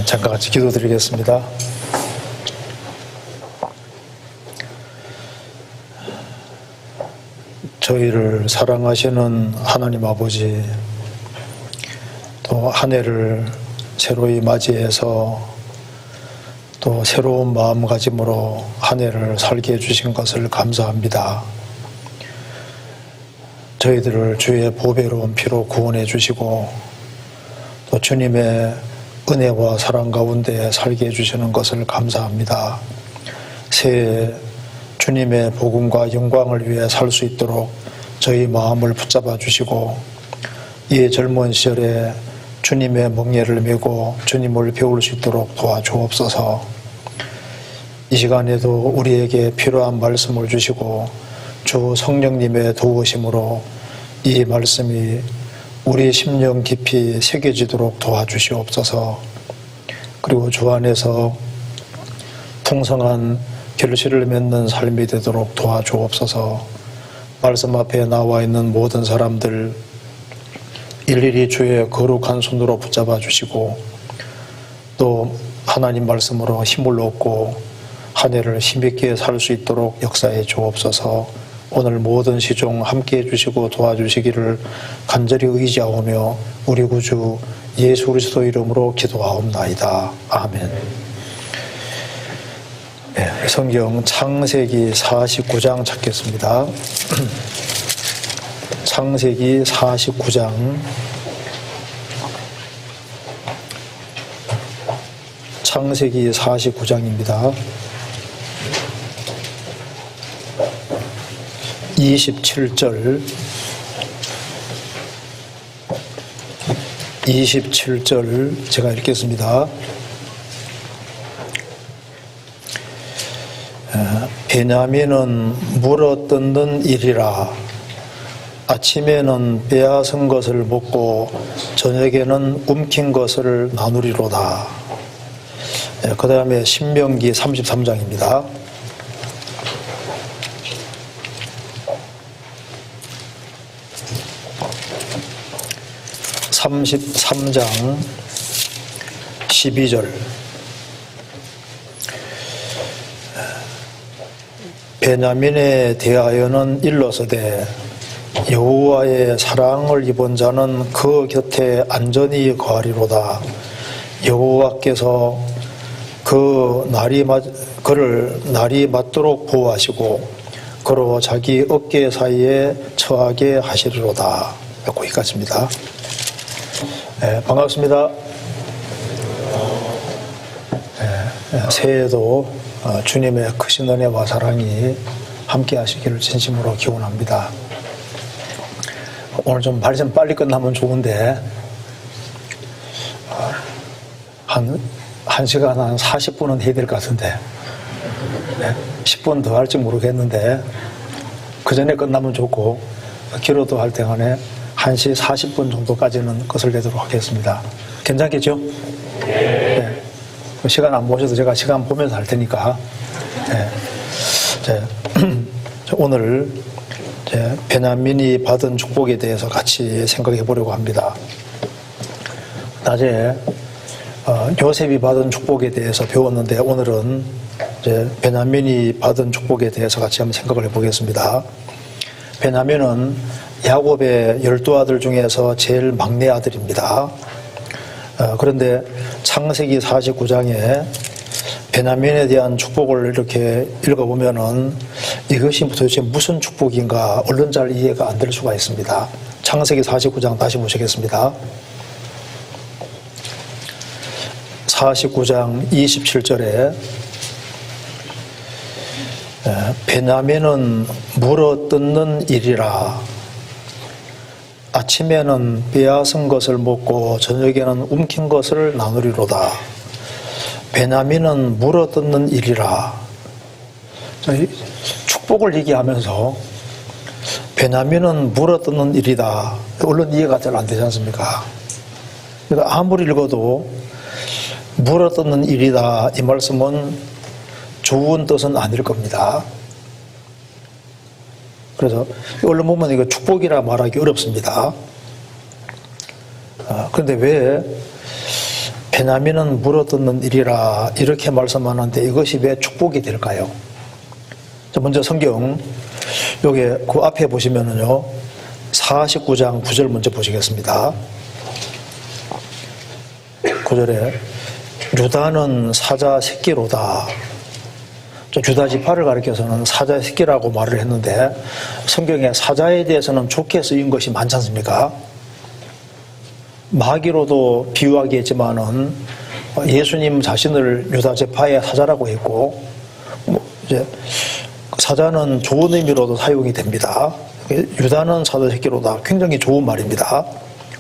잠깐 같이 기도드리겠습니다. 저희를 사랑하시는 하나님 아버지, 또 한 해를 새로이 맞이해서 또 새로운 마음가짐으로 한 해를 살게 해주신 것을 감사합니다. 저희들을 주의 보배로운 피로 구원해 주시고 또 주님의 은혜와 사랑 가운데 살게 해주시는 것을 감사합니다. 새해 주님의 복음과 영광을 위해 살 수 있도록 저희 마음을 붙잡아 주시고 이 젊은 시절에 주님의 멍에를 메고 주님을 배울 수 있도록 도와주옵소서. 이 시간에도 우리에게 필요한 말씀을 주시고 주 성령님의 도우심으로 이 말씀이 우리 심령 깊이 새겨지도록 도와주시옵소서. 그리고 주 안에서 풍성한 결실을 맺는 삶이 되도록 도와주옵소서. 말씀 앞에 나와 있는 모든 사람들 일일이 주의 거룩한 손으로 붙잡아 주시고 또 하나님 말씀으로 힘을 얻고 한 해를 힘있게 살 수 있도록 역사해 주옵소서. 오늘 모든 시종 함께해 주시고 도와주시기를 간절히 의지하오며 우리 구주 예수 그리스도 이름으로 기도하옵나이다. 아멘. 네, 성경 창세기 49장 찾겠습니다. 창세기 49장 창세기 49장입니다. 27절 제가 읽겠습니다. 베냐민은 물어 뜯는 일이라 아침에는 빼앗은 것을 먹고 저녁에는 움킨 것을 나누리로다. 그 다음에 신명기 33장입니다. 33장 12절 베냐민에 대하여는 일러서되 여호와의 사랑을 입은 자는 그 곁에 안전히 거하리로다. 여호와께서 그를 날이 맞도록 보호하시고 그로 자기 어깨 사이에 처하게 하시리로다. 거기까지입니다. 네, 반갑습니다. 네, 새해에도 주님의 크신 은혜와 사랑이 함께 하시기를 진심으로 기원합니다. 오늘 좀 말씀 빨리 끝나면 좋은데 한 1시간 한 40분은 해야 될 것 같은데 10분 더 할지 모르겠는데 그 전에 끝나면 좋고 길어도 할 때간에 1시 40분 정도까지는 것을 내도록 하겠습니다. 괜찮겠죠? 네. 시간 안 보셔도 제가 시간 보면서 할 테니까. 네. 오늘 베냐민이 받은 축복에 대해서 같이 생각해 보려고 합니다. 낮에 요셉이 받은 축복에 대해서 배웠는데 오늘은 베냐민이 받은 축복에 대해서 같이 한번 생각을 해보겠습니다. 베냐민은 야곱의 12아들 중에서 제일 막내 아들입니다. 그런데 창세기 49장에 베냐민에 대한 축복을 이렇게 읽어보면은 이것이 도대체 무슨 축복인가 얼른 잘 이해가 안 될 수가 있습니다. 창세기 49장 다시 보시겠습니다. 49장 27절에 베냐민은 물어 뜯는 일이라 아침에는 빼앗은 것을 먹고 저녁에는 움킨 것을 나누리로다. 베냐민은 물어 뜯는 일이라. 축복을 얘기하면서 베냐민은 물어 뜯는 일이다. 얼른 이해가 잘 안 되지 않습니까? 그러니까 아무리 읽어도 물어 뜯는 일이다 이 말씀은 좋은 뜻은 아닐 겁니다. 그래서 얼른 보면 이거 축복이라 말하기 어렵습니다. 그런데 왜 베냐민은 물어뜯는 일이라 이렇게 말씀하는데 이것이 왜 축복이 될까요? 먼저 성경 여기 그 앞에 보시면은요 49장 9절 먼저 보시겠습니다. 9절에 유다는 사자 새끼로다. 유다 지파를 가리켜서는 사자 새끼라고 말을 했는데 성경에 사자에 대해서는 좋게 쓰인 것이 많지 않습니까? 마귀로도 비유하기 했지만은 예수님 자신을 유다 지파의 사자라고 했고 이제 사자는 좋은 의미로도 사용이 됩니다. 유다는 사자 새끼로다. 굉장히 좋은 말입니다.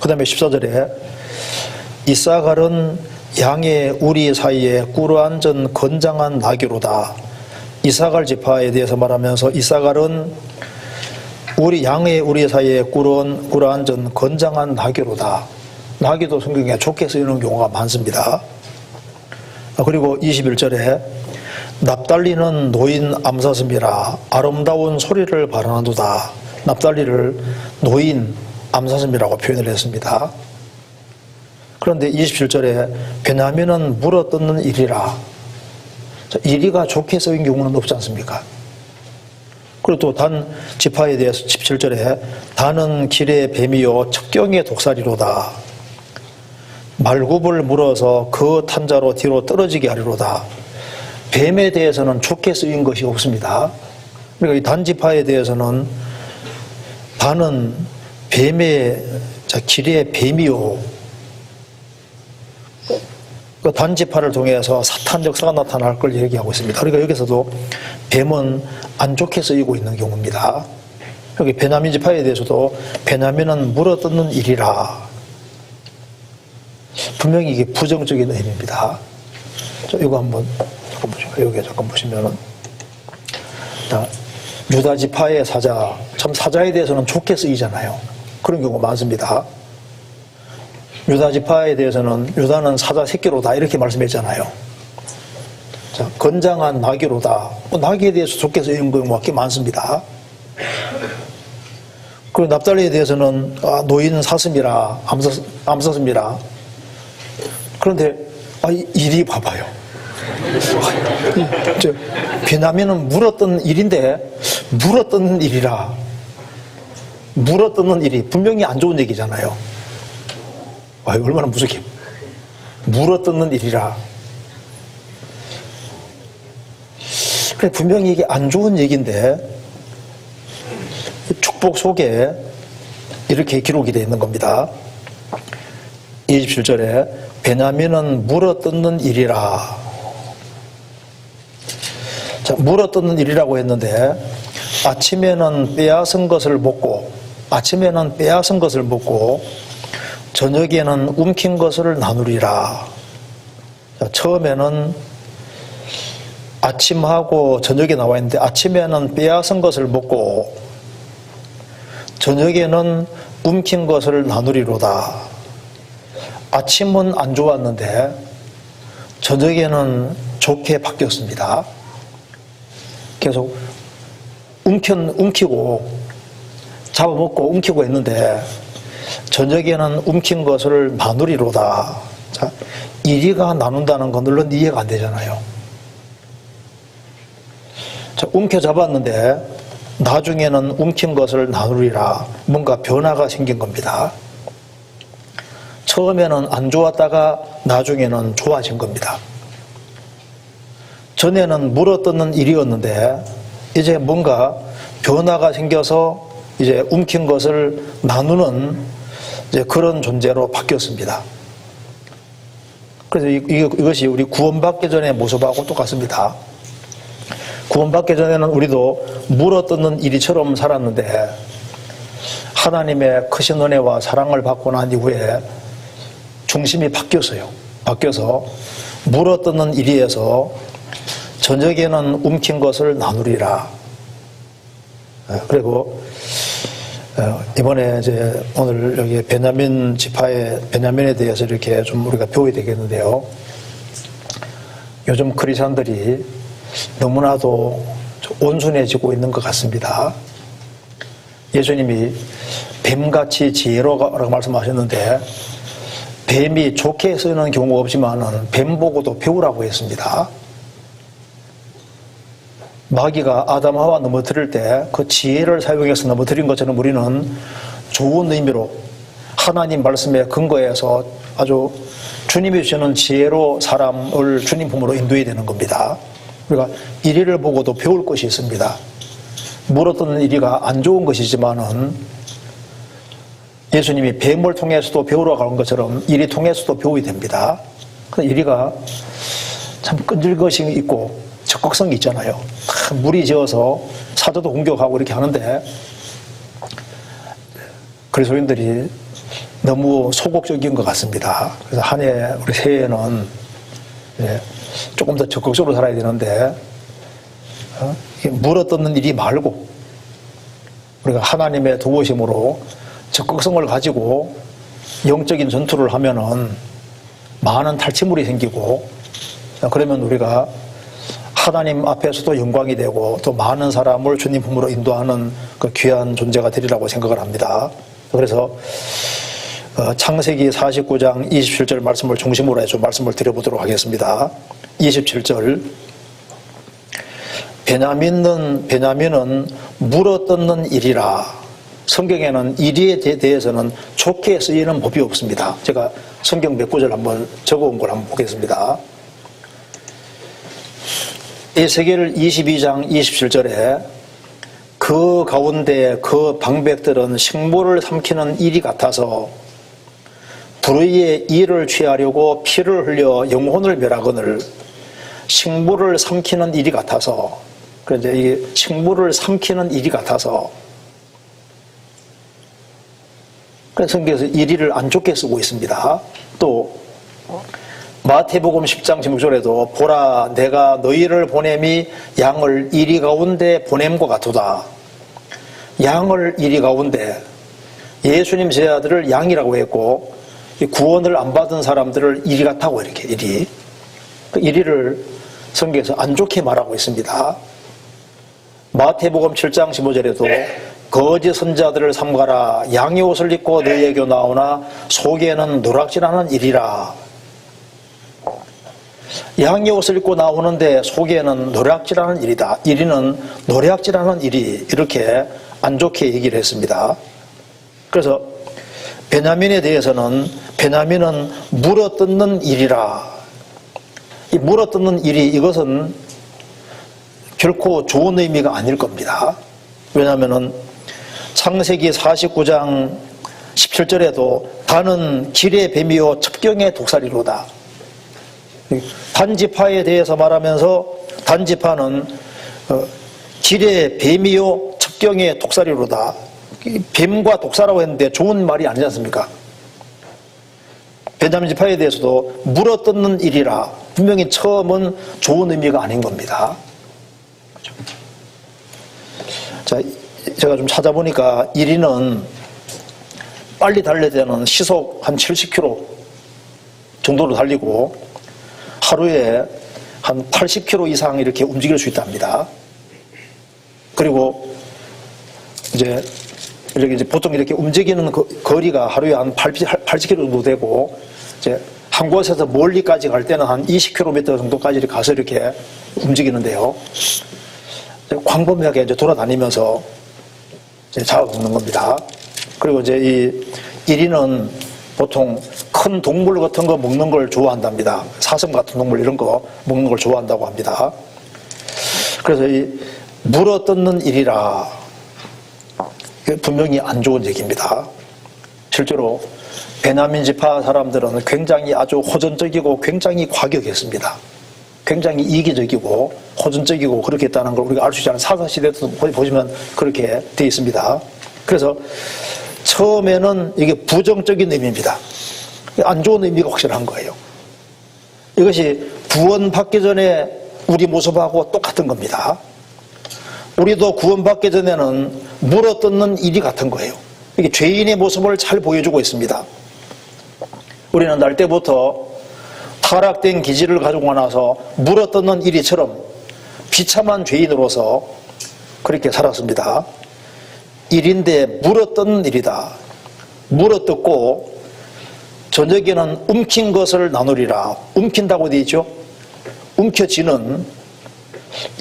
그 다음에 14절에 이사갈은 양의 우리 사이에 꿇어앉은 건장한 나귀로다. 이사갈 지파에 대해서 말하면서 이사갈은 우리 양의 우리 사이에 꿇어앉은 건장한 나귀로다. 나귀도 성경에 좋게 쓰이는 경우가 많습니다. 그리고 21절에 납달리는 노인 암사슴이라 아름다운 소리를 발하는도다. 납달리를 노인 암사슴이라고 표현을 했습니다. 그런데 27절에 베냐민은 물어뜯는 일이라. 일이가 좋게 쓰인 경우는 없지 않습니까? 그리고 또 단 지파에 대해서 17절에 단은 길의 뱀이요 척경의 독사리로다. 말굽을 물어서 그 탄자로 뒤로 떨어지게 하리로다. 뱀에 대해서는 좋게 쓰인 것이 없습니다. 그러니까 이 단지파에 대해서는 단은 뱀의 길의 뱀이요. 그 단지파를 통해서 사탄 역사가 나타날 걸 얘기하고 있습니다. 그러니까 여기서도 뱀은 안 좋게 쓰이고 있는 경우입니다. 여기 베냐민 지파에 대해서도 베냐민은 물어뜯는 일이라. 분명히 이게 부정적인 의미입니다. 자, 이거 한번 잠깐 보시면 여기 잠깐 보시면은 유다 지파의 사자, 참 사자에 대해서는 좋게 쓰이잖아요. 그런 경우가 많습니다. 유다 지파에 대해서는 유다는 사자 새끼로다 이렇게 말씀했잖아요. 자, 건장한 나귀로다. 나귀에 대해서 좋게 쓰이는 경우가 꽤 많습니다. 그리고 납달리에 대해서는 노인 사슴이라 암사슴이라. 그런데 일이 봐봐요. 베냐민은 물어뜯는 일인데 물어뜯는 일이라. 물어뜯는 일이 분명히 안 좋은 얘기잖아요. 얼마나 무섭게 물어뜯는 일이라. 그래 분명히 이게 안 좋은 얘기인데 축복 속에 이렇게 기록이 되어 있는 겁니다. 27절에 베냐민은 물어뜯는 일이라. 자, 물어뜯는 일이라고 했는데 아침에는 빼앗은 것을 먹고 저녁에는 움킨 것을 나누리라. 자, 처음에는 아침하고 저녁에 나와 있는데 아침에는 빼앗은 것을 먹고 저녁에는 움킨 것을 나누리로다. 아침은 안 좋았는데 저녁에는 좋게 바뀌었습니다. 계속 움키고 잡아먹고 움키고 했는데 저녁에는 움킨 것을 나누리로다. 자, 이리가 나눈다는 건 물론 이해가 안 되잖아요. 자, 움켜 잡았는데 나중에는 움킨 것을 나누리라. 뭔가 변화가 생긴 겁니다. 처음에는 안 좋았다가 나중에는 좋아진 겁니다. 전에는 물어뜯는 일이었는데 이제 뭔가 변화가 생겨서 이제 움킨 것을 나누는 이제 그런 존재로 바뀌었습니다. 그래서 이것이 우리 구원받기 전의 모습하고 똑같습니다. 구원받기 전에는 우리도 물어뜯는 일이처럼 살았는데 하나님의 크신 은혜와 사랑을 받고 난 이후에 중심이 바뀌었어요. 바뀌어서 물어뜯는 일이에서 저녁에는 움킨 것을 나누리라. 그리고 이번에 이제 오늘 여기 베냐민 지파의 베냐민에 대해서 이렇게 좀 우리가 배워야 되겠는데요. 요즘 크리스천들이 너무나도 온순해지고 있는 것 같습니다. 예수님이 뱀같이 지혜로라고 말씀하셨는데 뱀이 좋게 쓰는 경우가 없지만은 뱀 보고도 배우라고 했습니다. 마귀가 아담하와 넘어뜨릴 때 그 지혜를 사용해서 넘어뜨린 것처럼 우리는 좋은 의미로 하나님 말씀에 근거해서 아주 주님이 주시는 지혜로 사람을 주님 품으로 인도해야 되는 겁니다. 우리가 이리를 보고도 배울 것이 있습니다. 물어뜯는 이리가 안 좋은 것이지만은 예수님이 뱀을 통해서도 배우러 가는 것처럼 이리 통해서도 배워야 됩니다. 이리가 참 끈질것이 있고 적극성이 있잖아요. 무리 지어서 사도도 공격하고 이렇게 하는데 그리스도인들이 너무 소극적인 것 같습니다. 그래서 한 해 우리 새해에는 조금 더 적극적으로 살아야 되는데 물어뜯는 일이 말고 우리가 하나님의 도우심으로 적극성을 가지고 영적인 전투를 하면은 많은 탈취물이 생기고 그러면 우리가 하나님 앞에서도 영광이 되고 또 많은 사람을 주님 품으로 인도하는 그 귀한 존재가 되리라고 생각을 합니다. 그래서 창세기 49장 27절 말씀을 중심으로 해서 말씀을 드려보도록 하겠습니다. 27절 베냐민은 물어뜯는 일이라. 성경에는 일에 대해서는 좋게 쓰이는 법이 없습니다. 제가 성경 몇 구절 한번 적어온 걸 한번 보겠습니다. 에스겔 22장 27절에 그 가운데 그 방백들은 식물을 삼키는 일이 같아서 불의의 일을 취하려고 피를 흘려 영혼을 멸하거늘 식물을 삼키는 일이 같아서 그런데 이 식물을 삼키는 일이 같아서 그래서 성경에서 일의를 안 좋게 쓰고 있습니다. 또 마태복음 10장 16절에도 보라 내가 너희를 보냄이 양을 이리 가운데 보냄과 같도다. 양을 이리 가운데 예수님 제 아들을 양이라고 했고 구원을 안 받은 사람들을 이리 같다고 이렇게 이리 그 이리를 성경에서 안 좋게 말하고 있습니다. 마태복음 7장 15절에도 거짓 선자들을 삼가라 양의 옷을 입고 너희에게 나오나 속에는 노략질하는 일이라. 양의 옷을 입고 나오는데 속에는 노략질하는 일이다. 이리는 노략질하는 일이 이렇게 안 좋게 얘기를 했습니다. 그래서 베냐민에 대해서는 베냐민은 물어뜯는 일이라. 이 물어뜯는 일이 이것은 결코 좋은 의미가 아닐 겁니다. 왜냐하면 창세기 49장 17절에도 단은 길의 뱀이요 첩경의 독사리로다. 단지파에 대해서 말하면서 단지파는 길의 뱀이요 첩경의 독사리로다. 뱀과 독사라고 했는데 좋은 말이 아니지 않습니까? 베냐민 지파에 대해서도 물어뜯는 일이라. 분명히 처음은 좋은 의미가 아닌 겁니다. 자, 제가 좀 찾아보니까 이리는 빨리 달릴 때는 시속 한 70km 정도로 달리고 하루에 한 80km 이상 이렇게 움직일 수 있답니다. 그리고 이제 보통 이렇게 움직이는 거리가 하루에 한 80km 정도 되고 이제 한 곳에서 멀리까지 갈 때는 한 20km 정도까지 가서 이렇게 움직이는데요. 광범위하게 이제 돌아다니면서 이제 잡아먹는 겁니다. 그리고 이제 이 이리는 보통 큰 동물 같은 거 먹는 걸 좋아한답니다. 사슴 같은 동물 이런 거 먹는 걸 좋아한다고 합니다. 그래서 이 물어뜯는 일이라 분명히 안 좋은 얘기입니다. 실제로 베냐민 지파 사람들은 굉장히 아주 호전적이고 굉장히 과격했습니다. 굉장히 이기적이고 호전적이고 그렇게 했다는 걸 우리가 알 수 있잖아요. 사사시대도 보시면 그렇게 되어 있습니다. 그래서 처음에는 이게 부정적인 의미입니다. 안 좋은 의미가 확실한 거예요. 이것이 구원받기 전에 우리 모습하고 똑같은 겁니다. 우리도 구원받기 전에는 물어뜯는 일이 같은 거예요. 이게 죄인의 모습을 잘 보여주고 있습니다. 우리는 날 때부터 타락된 기질을 가지고 나서 물어뜯는 일이처럼 비참한 죄인으로서 그렇게 살았습니다. 일인데 물어뜯는 일이다. 물어뜯고 저녁에는 움킨 것을 나누리라. 움킨다고 되어 있죠. 움켜쥐는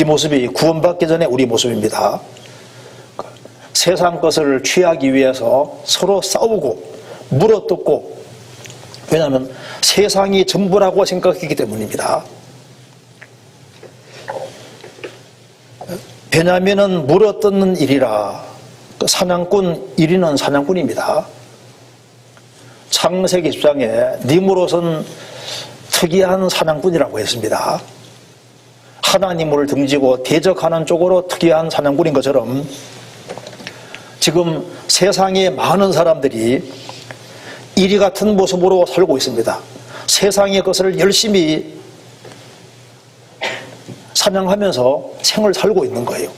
이 모습이 구원받기 전에 우리 모습입니다. 세상 것을 취하기 위해서 서로 싸우고 물어뜯고, 왜냐하면 세상이 전부라고 생각했기 때문입니다. 베냐민은 물어뜯는 일이라. 사냥꾼 1위는 사냥꾼입니다. 창세기 10장에 니므롯은 특이한 사냥꾼이라고 했습니다. 하나님을 등지고 대적하는 쪽으로 특이한 사냥꾼인 것처럼 지금 세상에 많은 사람들이 이리 같은 모습으로 살고 있습니다. 세상의 것을 열심히 사냥하면서 생을 살고 있는 거예요.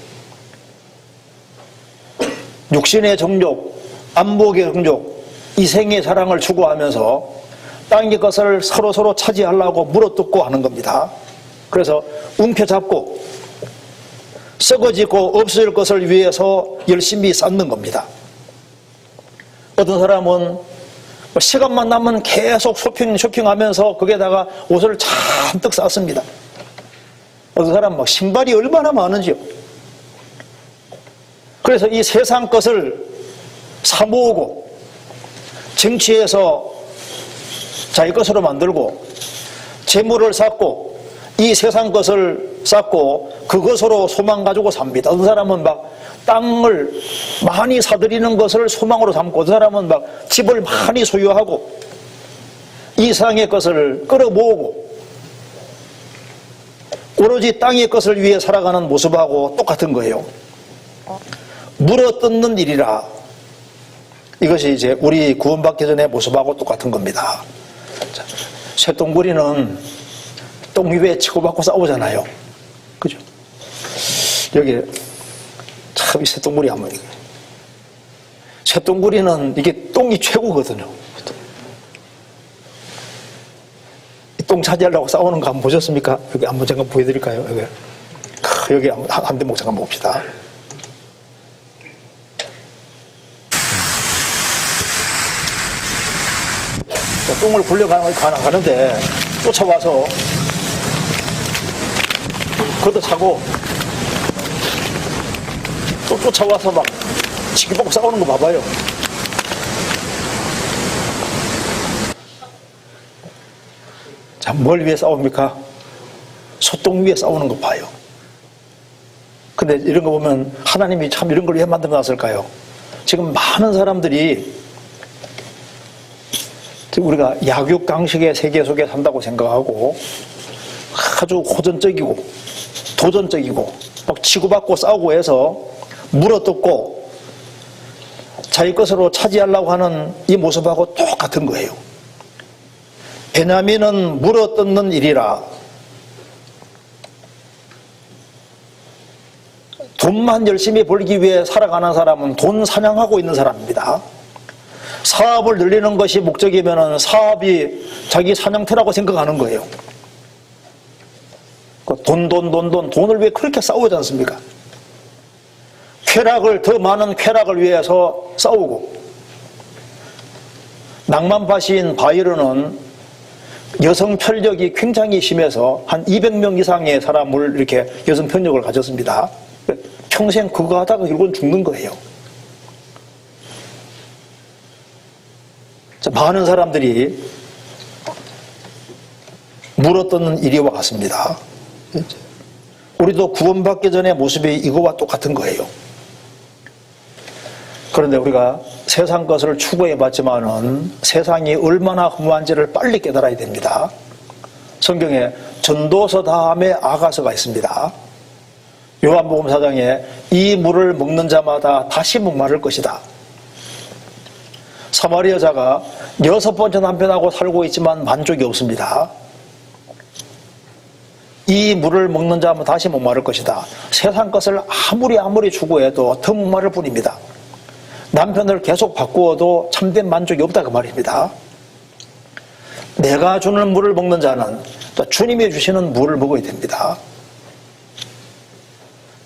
육신의 정욕, 안목의 정욕, 이생의 자랑을 추구하면서 땅의 것을 서로 차지하려고 물어뜯고 하는 겁니다. 그래서 움켜잡고 썩어지고 없어질 것을 위해서 열심히 쌓는 겁니다. 어떤 사람은 시간만 나면 계속 쇼핑하면서 거기에다가 옷을 잔뜩 쌌습니다. 어떤 사람은 막 신발이 얼마나 많은지요. 그래서 이 세상 것을 사모으고 정치에서 자기 것으로 만들고 재물을 쌓고 이 세상 것을 쌓고 그것으로 소망 가지고 삽니다. 어떤 사람은 막 땅을 많이 사들이는 것을 소망으로 삼고, 어떤 사람은 막 집을 많이 소유하고 이 세상의 것을 끌어모으고 오로지 땅의 것을 위해 살아가는 모습하고 똑같은 거예요. 물어뜯는 일이라. 이것이 이제 우리 구원받기 전의 모습하고 똑같은 겁니다. 자, 쇠똥구리는 똥 위에 치고받고 싸우잖아요. 그죠? 여기 참 이 쇠똥구리 한번, 쇠똥구리는 이게 똥이 최고거든요. 똥 차지하려고 싸우는 거 한번 보셨습니까? 여기 한번 잠깐 보여드릴까요? 여기 한 대목 잠깐 봅시다. 똥을 굴려가는데 쫓아와서 걷어차고 또 쫓아와서 막 치기받고 싸우는 거 봐봐요. 자, 뭘 위해 싸웁니까? 소똥 위에 싸우는 거 봐요. 근데 이런 거 보면 하나님이 참 이런 걸 왜 만들어 놨을까요? 지금 많은 사람들이 우리가 약육강식의 세계 속에 산다고 생각하고 아주 호전적이고 도전적이고 막 치고받고 싸우고 해서 물어뜯고 자기 것으로 차지하려고 하는 이 모습하고 똑같은 거예요. 베냐민은 물어뜯는 일이라. 돈만 열심히 벌기 위해 살아가는 사람은 돈 사냥하고 있는 사람입니다. 사업을 늘리는 것이 목적이면 사업이 자기 사냥터라고 생각하는 거예요. 돈을 왜 그렇게 싸우지 않습니까? 더 많은 쾌락을 위해서 싸우고, 낭만파시인 바이런은 여성 편력이 굉장히 심해서 한 200명 이상의 사람을 이렇게 여성 편력을 가졌습니다. 평생 그거 하다가 결국은 죽는 거예요. 많은 사람들이 물어뜯는 일이와 같습니다. 우리도 구원받기 전의 모습이 이거와 똑같은 거예요. 그런데 우리가 세상 것을 추구해봤지만은 세상이 얼마나 허무한지를 빨리 깨달아야 됩니다. 성경에 전도서 다음에 아가서가 있습니다. 요한복음 4장에 이 물을 먹는 자마다 다시 목마를 것이다. 사마리 여자가 6번째 남편하고 살고 있지만 만족이 없습니다. 이 물을 먹는 자면 다시 목마를 것이다. 세상 것을 아무리 추구해도 더 목마를 뿐입니다. 남편을 계속 바꾸어도 참된 만족이 없다 그 말입니다. 내가 주는 물을 먹는 자는 또 주님이 주시는 물을 먹어야 됩니다.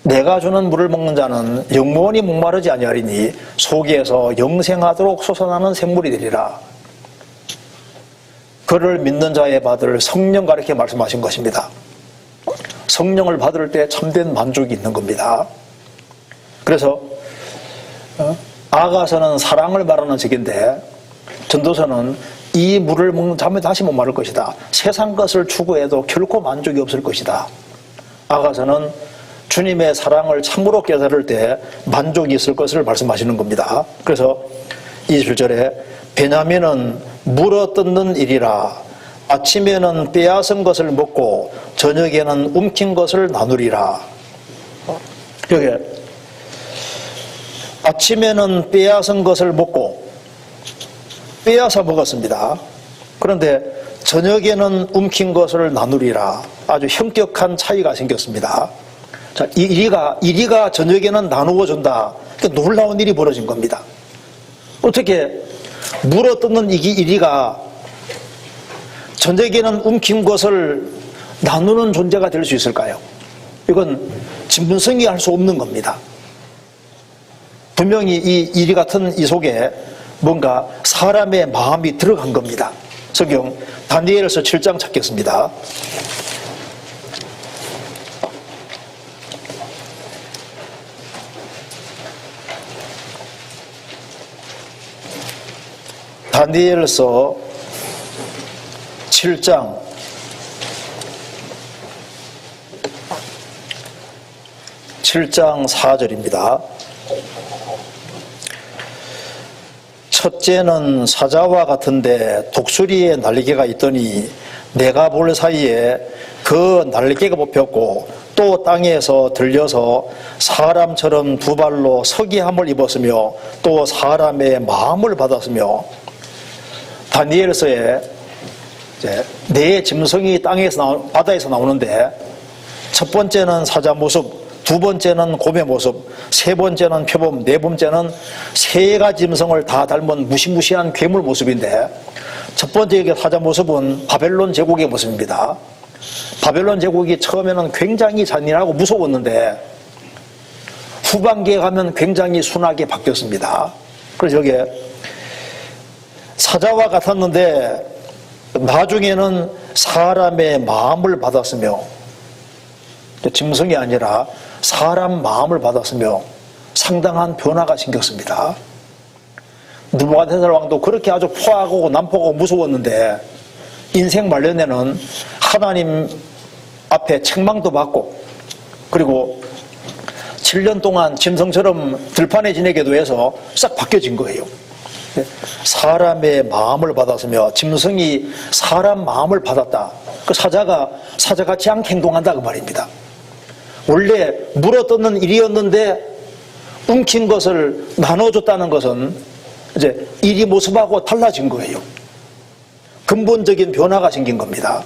내가 주는 물을 먹는 자는 영원히 목마르지 아니하리니 속에서 영생하도록 솟아나는 샘물이 되리라. 그를 믿는 자에 받을 성령 가르쳐 말씀하신 것입니다. 성령을 받을 때 참된 만족이 있는 겁니다. 그래서 아가서는 사랑을 말하는 책인데 전도서는 이 물을 먹는 자면 다시 못 마를 것이다. 세상 것을 추구해도 결코 만족이 없을 것이다. 아가서는 주님의 사랑을 참으로 깨달을 때 만족이 있을 것을 말씀하시는 겁니다. 그래서 21절에 베냐민은 물어 뜯는 일이라 아침에는 빼앗은 것을 먹고 저녁에는 움킨 것을 나누리라. 여기 아침에는 빼앗은 것을 먹고 빼앗아 먹었습니다. 그런데 저녁에는 움킨 것을 나누리라. 아주 현격한 차이가 생겼습니다. 자, 이리가 저녁에는 나누어 준다. 그러니까 놀라운 일이 벌어진 겁니다. 어떻게 물어 뜯는 이리가 저녁에는 움킨 것을 나누는 존재가 될 수 있을까요? 이건 진분성이 할 수 없는 겁니다. 분명히 이 이리 같은 이 속에 뭔가 사람의 마음이 들어간 겁니다. 성경 다니엘서 7장 찾겠습니다. 다니엘서 7장 4절입니다. 첫째는 사자와 같은데 독수리의 날개가 있더니 내가 볼 사이에 그 날개가 뽑혔고 또 땅에서 들려서 사람처럼 두 발로 서기함을 입었으며 또 사람의 마음을 받았으며 다니엘서에 네 짐승이 바다에서 나오는데 첫 번째는 사자 모습, 두 번째는 곰의 모습, 세 번째는 표범, 네 번째는 세 가지 짐승을 다 닮은 무시무시한 괴물 모습인데 첫 번째 사자 모습은 바벨론 제국의 모습입니다. 바벨론 제국이 처음에는 굉장히 잔인하고 무서웠는데 후반기에 가면 굉장히 순하게 바뀌었습니다. 그래서 여기에 사자와 같았는데 나중에는 사람의 마음을 받았으며 짐승이 아니라 사람 마음을 받았으며 상당한 변화가 생겼습니다. 느부갓네살 왕도 그렇게 아주 포악하고 난폭하고 무서웠는데 인생 말년에는 하나님 앞에 책망도 받고 그리고 7년 동안 짐승처럼 들판에 지내기도 해서 싹 바뀌어진 거예요. 사람의 마음을 받았으며 짐승이 사람 마음을 받았다. 그 사자가 사자같이 않게 행동한다 그 말입니다. 원래 물어뜯는 일이었는데 움킨 것을 나눠줬다는 것은 이제 일이 모습하고 달라진 거예요. 근본적인 변화가 생긴 겁니다.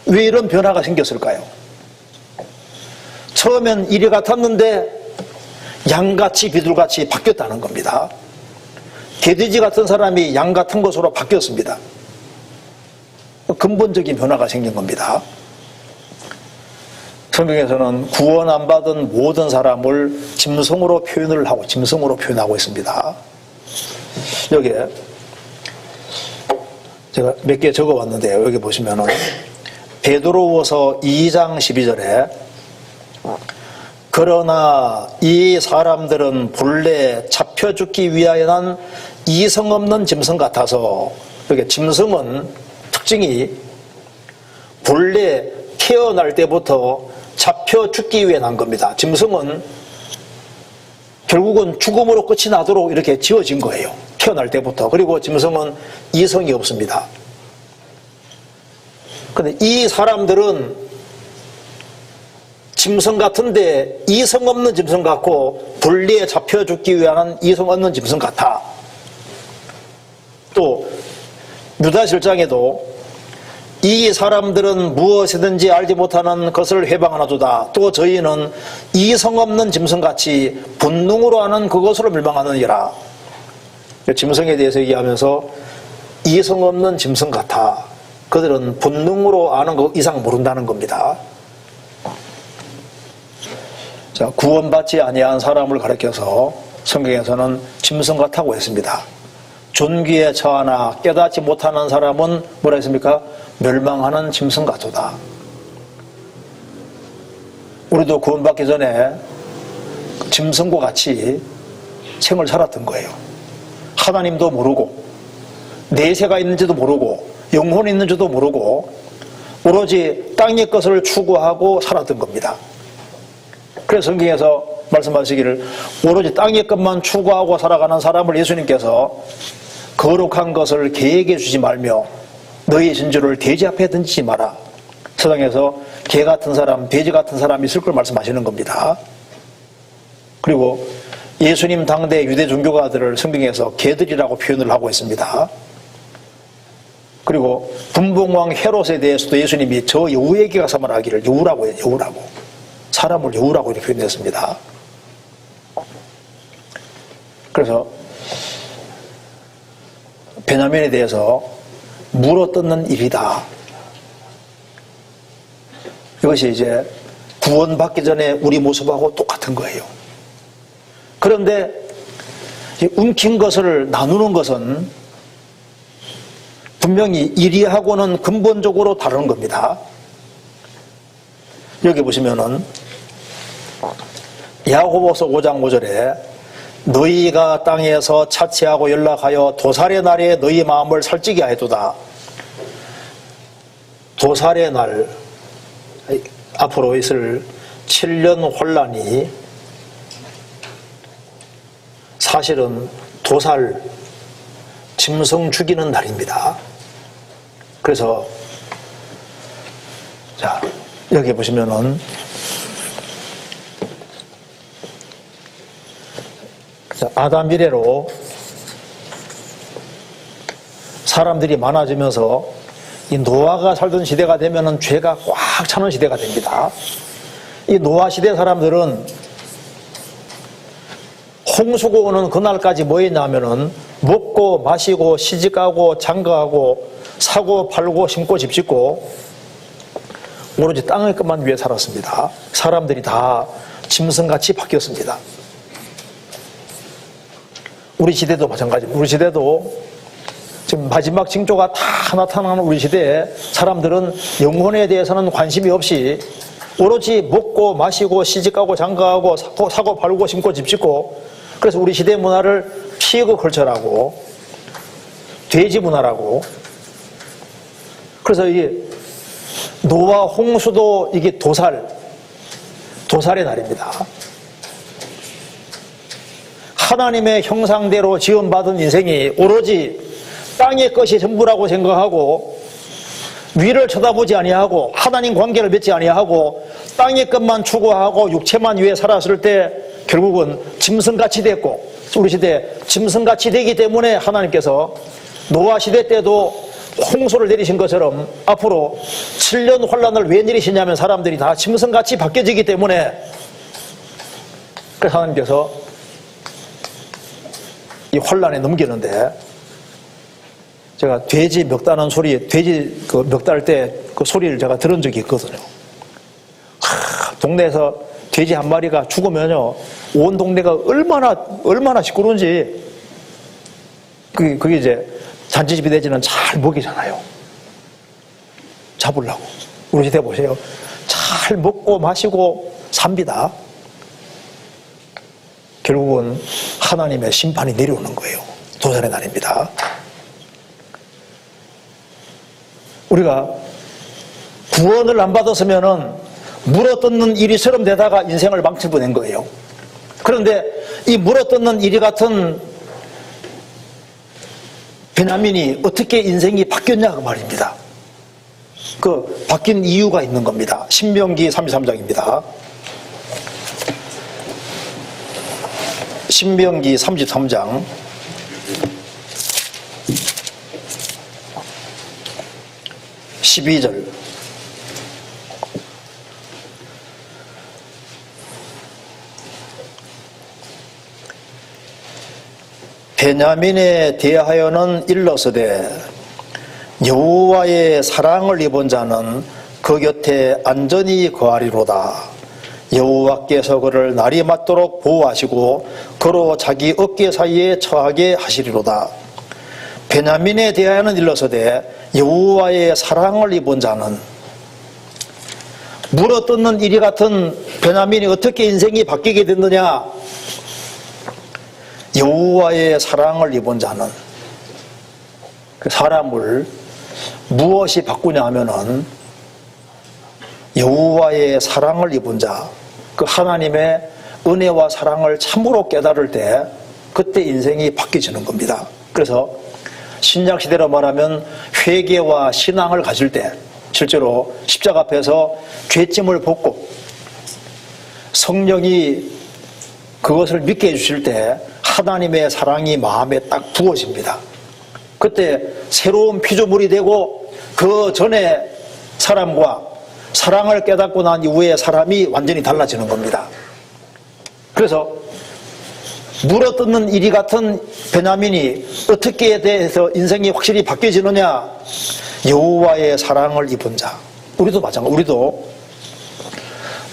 왜 이런 변화가 생겼을까요? 처음엔 일이 같았는데 양같이 비둘같이 바뀌었다는 겁니다. 개돼지 같은 사람이 양 같은 것으로 바뀌었습니다. 근본적인 변화가 생긴 겁니다. 성경에서는 구원 안 받은 모든 사람을 짐승으로 표현하고 있습니다. 여기에 제가 몇 개 적어봤는데요. 여기 보시면은 베드로후서 2장 12절에 그러나 이 사람들은 본래 잡혀 죽기 위하여 난 이성 없는 짐승 같아서 여기 짐승은 특징이 본래 태어날 때부터 잡혀 죽기 위해 난 겁니다. 짐승은 결국은 죽음으로 끝이 나도록 이렇게 지어진 거예요. 태어날 때부터. 그리고 짐승은 이성이 없습니다. 그런데 이 사람들은 짐승 같은데 이성 없는 짐승 같고 분리에 잡혀 죽기 위한 이성 없는 짐승 같아. 또 유다 7장에도 이 사람들은 무엇이든지 알지 못하는 것을 회방하나도다. 또 저희는 이성 없는 짐승같이 본능으로 하는 그것으로 멸망하느니라. 짐승에 대해서 얘기하면서 이성 없는 짐승 같아. 그들은 본능으로 아는 것 이상 모른다는 겁니다. 자, 구원받지 아니한 사람을 가리켜서 성경에서는 짐승 같다고 했습니다. 존귀에 처하나 깨닫지 못하는 사람은 뭐라 했습니까? 멸망하는 짐승 같도다. 우리도 구원받기 전에 짐승과 같이 생을 살았던 거예요. 하나님도 모르고 내세가 있는지도 모르고 영혼이 있는지도 모르고 오로지 땅의 것을 추구하고 살았던 겁니다. 그래서 성경에서 말씀하시기를 오로지 땅의 것만 추구하고 살아가는 사람을 예수님께서 거룩한 것을 개에게 주지 말며 너희 진주를 돼지 앞에 던지지 마라. 세상에서 개 같은 사람, 돼지 같은 사람이 있을 걸 말씀하시는 겁니다. 그리고 예수님 당대 유대 종교가들을 성경에서 개들이라고 표현을 하고 있습니다. 그리고 분봉왕 헤롯에 대해서도 예수님이 저 여우에게 가서 말하기를 여우라고 해요. 여우라고. 사람을 여우라고 이렇게 표현했습니다. 그래서 베냐민에 대해서 물어뜯는 일이다. 이것이 이제 구원받기 전에 우리 모습하고 똑같은 거예요. 그런데 움킨 것을 나누는 것은 분명히 일이하고는 근본적으로 다른 겁니다. 여기 보시면은 야고보서 5장 5절에 너희가 땅에서 차치하고 연락하여 도살의 날에 너희 마음을 살찌게 하여도다. 도살의 날, 앞으로 있을 7년 혼란이 사실은 도살, 짐승 죽이는 날입니다. 그래서 자 여기 보시면은 아담 이래로 사람들이 많아지면서 이 노아가 살던 시대가 되면은 죄가 꽉 차는 시대가 됩니다. 이 노아 시대 사람들은 홍수가 오는 그날까지 뭐 했냐면은 먹고 마시고 시집가고 장가가고 사고 팔고 심고 집 짓고 오로지 땅의 것만 위해 살았습니다. 사람들이 다 짐승같이 바뀌었습니다. 우리 시대도 마찬가지입니다. 우리 시대도 지금 마지막 징조가 다 나타나는 우리 시대에 사람들은 영혼에 대해서는 관심이 없이 오로지 먹고 마시고 시집가고 장가가고 사고 팔고 심고 집 짓고, 그래서 우리 시대 문화를 피그 컬처라고, 돼지 문화라고. 그래서 이게 노아 홍수도 이게 도살의 날입니다. 하나님의 형상대로 지음받은 인생이 오로지 땅의 것이 전부라고 생각하고 위를 쳐다보지 아니하고 하나님 관계를 맺지 아니하고 땅의 것만 추구하고 육체만 위해 살았을 때 결국은 짐승같이 됐고, 우리 시대 짐승같이 되기 때문에 하나님께서 노아 시대 때도 홍수를 내리신 것처럼 앞으로 7년 환란을 왜 내리시냐면 사람들이 다 짐승같이 바뀌어지기 때문에, 그래서 하나님께서 이 환란에 넘기는데, 제가 돼지 멱다는 소리, 돼지 그 멱달 때 그 소리를 제가 들은 적이 있거든요. 동네에서 돼지 한 마리가 죽으면요, 온 동네가 얼마나 시끄러운지. 그게 이제 잔치집이 돼지는 잘 먹이잖아요. 잡으려고. 우리 시대 보세요. 잘 먹고 마시고 삽니다. 결국은 하나님의 심판이 내려오는 거예요. 도살의 날입니다. 우리가 구원을 안 받았으면은 물어뜯는 일이처럼 되다가 인생을 망칠 뻔한 거예요. 그런데 이 물어뜯는 일이 같은 베냐민이 어떻게 인생이 바뀌었냐 그 말입니다. 그 바뀐 이유가 있는 겁니다. 신명기 33장입니다. 신명기 33장 12절. 베냐민에 대하여는 일러서되 여호와의 사랑을 입은 자는 그 곁에 안전히 거하리로다. 여호와께서 그를 날이 맞도록 보호하시고 그로 자기 어깨 사이에 처하게 하시리로다. 베냐민에 대하여는 일러서되 여호와의 사랑을 입은 자는, 물어뜯는 이리 같은 베냐민이 어떻게 인생이 바뀌게 됐느냐? 여호와의 사랑을 입은 자는, 그 사람을 무엇이 바꾸냐 하면은 여호와의 사랑을 입은 자, 그 하나님의 은혜와 사랑을 참으로 깨달을 때 그때 인생이 바뀌어지는 겁니다. 그래서 신약 시대로 말하면 회개와 신앙을 가질 때, 실제로 십자가 앞에서 죄짐을 벗고 성령이 그것을 믿게 해주실 때 하나님의 사랑이 마음에 딱 부어집니다. 그때 새로운 피조물이 되고 그 전에 사람과 사랑을 깨닫고 난 이후에 사람이 완전히 달라지는 겁니다. 그래서 물어뜯는 이리 같은 베냐민이 어떻게 대해서 인생이 확실히 바뀌어지느냐? 여호와의 사랑을 입은 자. 우리도 마찬가지. 우리도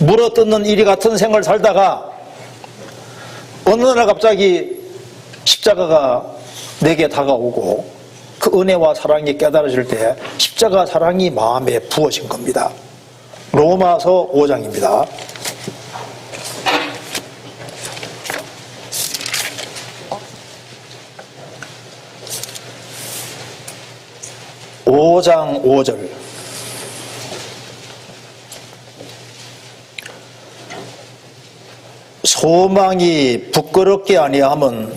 물어뜯는 이리 같은 생을 살다가 어느 날 갑자기 십자가가 내게 다가오고 그 은혜와 사랑이 깨달아질 때 십자가 사랑이 마음에 부어진 겁니다. 로마서 5장입니다. 5장 5절. 소망이 부끄럽게 아니함은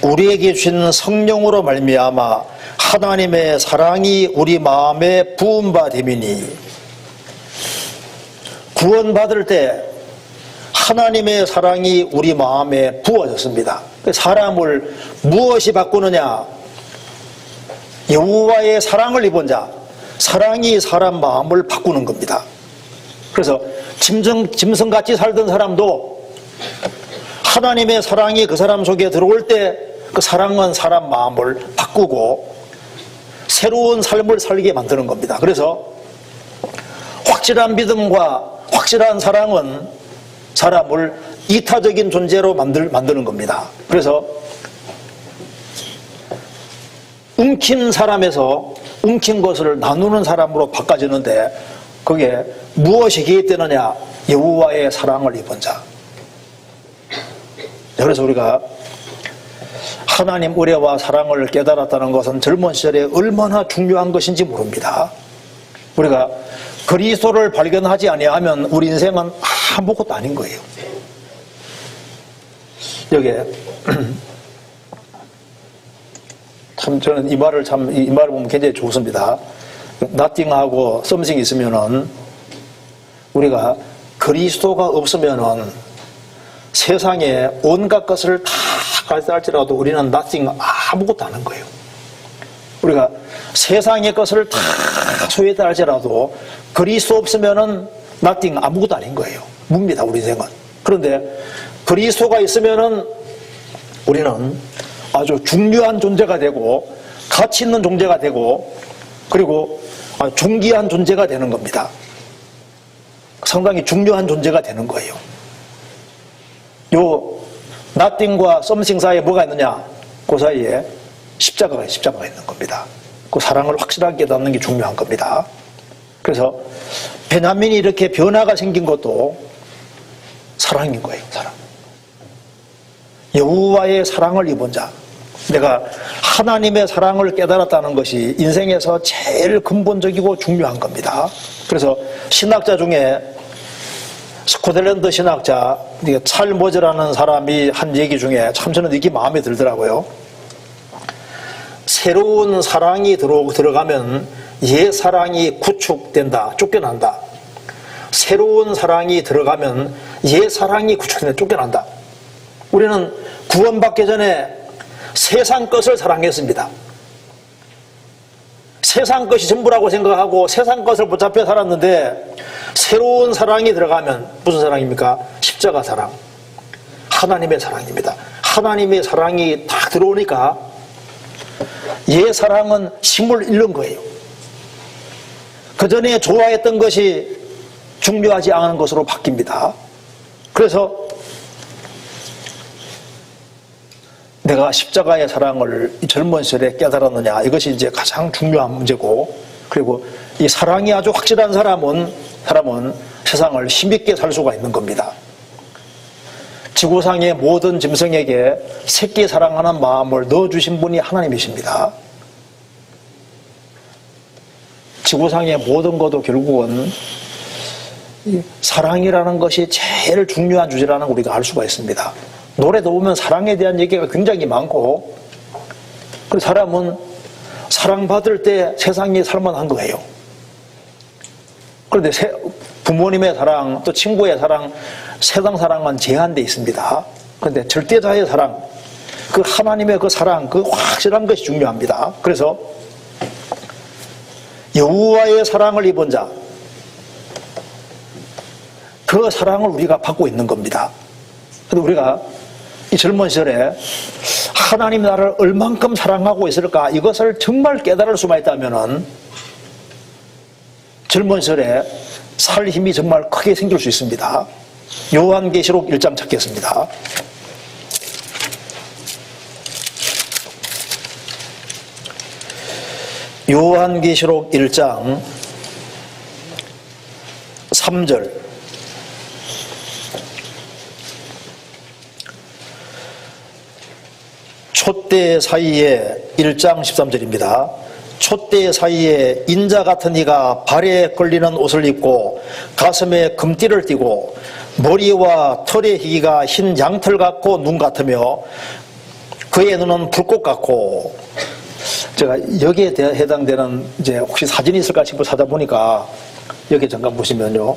우리에게 주신 성령으로 말미암아 하나님의 사랑이 우리 마음에 부은 바 됨이니, 구원받을 때 하나님의 사랑이 우리 마음에 부어졌습니다. 사람을 무엇이 바꾸느냐? 여호와의 사랑을 입은 자, 사랑이 사람 마음을 바꾸는 겁니다. 그래서 짐승같이 살던 사람도 하나님의 사랑이 그 사람 속에 들어올 때 그 사랑은 사람 마음을 바꾸고 새로운 삶을 살게 만드는 겁니다. 그래서 확실한 믿음과 확실한 사랑은 사람을 이타적인 존재로 만드는 겁니다. 그래서 움킨 사람에서 움킨 것을 나누는 사람으로 바꿔지는데 그게 무엇이 기획되느냐? 여호와의 사랑을 입은 자. 그래서 우리가 하나님 은혜와 사랑을 깨달았다는 것은 젊은 시절에 얼마나 중요한 것인지 모릅니다. 우리가 그리스도를 발견하지 아니하면 우리 인생은 아무것도 아닌 거예요. 여기에 참 저는 이 말을 보면 굉장히 좋습니다. nothing하고 something 있으면은 우리가 그리스도가 없으면은 세상에 온갖 것을 다 가지다 할지라도 우리는 nothing, 아무것도 안 한 거예요. 우리가 세상의 것을 다 소유했다 할지라도 그리스도 없으면은 nothing, 아무것도 아닌 거예요. 묵니다, 우리 인생은. 그런데 그리스도가 있으면은 우리는 아주 중요한 존재가 되고 가치 있는 존재가 되고 그리고 존귀한 존재가 되는 겁니다. 상당히 중요한 존재가 되는 거예요. 요 nothing과 something 사이에 뭐가 있느냐? 그 사이에 십자가가 있는 겁니다. 그 사랑을 확실하게 깨닫는 게 중요한 겁니다. 그래서 베냐민이 이렇게 변화가 생긴 것도 사랑인 거예요. 사랑. 여호와의 사랑을 입은 자. 내가 하나님의 사랑을 깨달았다는 것이 인생에서 제일 근본적이고 중요한 겁니다. 그래서 신학자 중에 스코틀랜드 신학자 찰머즈라는 사람이 한 얘기 중에 참 저는 이게 마음에 들더라고요. 새로운 사랑이 들어가면 옛 사랑이 구축된다, 쫓겨난다. 새로운 사랑이 들어가면 옛 사랑이 구축된다, 쫓겨난다. 우리는 구원받기 전에 세상 것을 사랑했습니다. 세상 것이 전부라고 생각하고 세상 것을 붙잡혀 살았는데 새로운 사랑이 들어가면 무슨 사랑입니까? 십자가 사랑, 하나님의 사랑입니다. 하나님의 사랑이 딱 들어오니까 옛 사랑은 힘을 잃는 거예요. 그 전에 좋아했던 것이 중요하지 않은 것으로 바뀝니다. 그래서 내가 십자가의 사랑을 이 젊은 시절에 깨달았느냐, 이것이 이제 가장 중요한 문제고, 그리고 이 사랑이 아주 확실한 사람은 세상을 힘있게 살 수가 있는 겁니다. 지구상의 모든 짐승에게 새끼 사랑하는 마음을 넣어주신 분이 하나님이십니다. 지구상의 모든 것도 결국은 사랑이라는 것이 제일 중요한 주제라는 걸 우리가 알 수가 있습니다. 노래도 보면 사랑에 대한 얘기가 굉장히 많고, 그 사람은 사랑받을 때 세상이 살만한 거예요. 그런데 부모님의 사랑, 또 친구의 사랑, 세상 사랑은 제한되어 있습니다. 그런데 절대자의 사랑, 그 하나님의 그 사랑, 그 확실한 것이 중요합니다. 그래서 여호와의 사랑을 입은 자, 그 사랑을 우리가 받고 있는 겁니다. 그런데 우리가 이 젊은 시절에 하나님 나를 얼만큼 사랑하고 있을까, 이것을 정말 깨달을 수만 있다면은 젊은 시절에 살 힘이 정말 크게 생길 수 있습니다. 요한계시록 1장 찾겠습니다. 요한계시록 1장 3절. 촛대 사이에 1장 13절입니다. 촛대 사이에 인자 같은 이가 발에 걸리는 옷을 입고 가슴에 금띠를 띠고 머리와 털의 희기가 흰 양털 같고 눈 같으며 그의 눈은 불꽃 같고, 제가 여기에 해당되는 이제 혹시 사진이 있을까 싶어 찾아보니까 여기 잠깐 보시면요,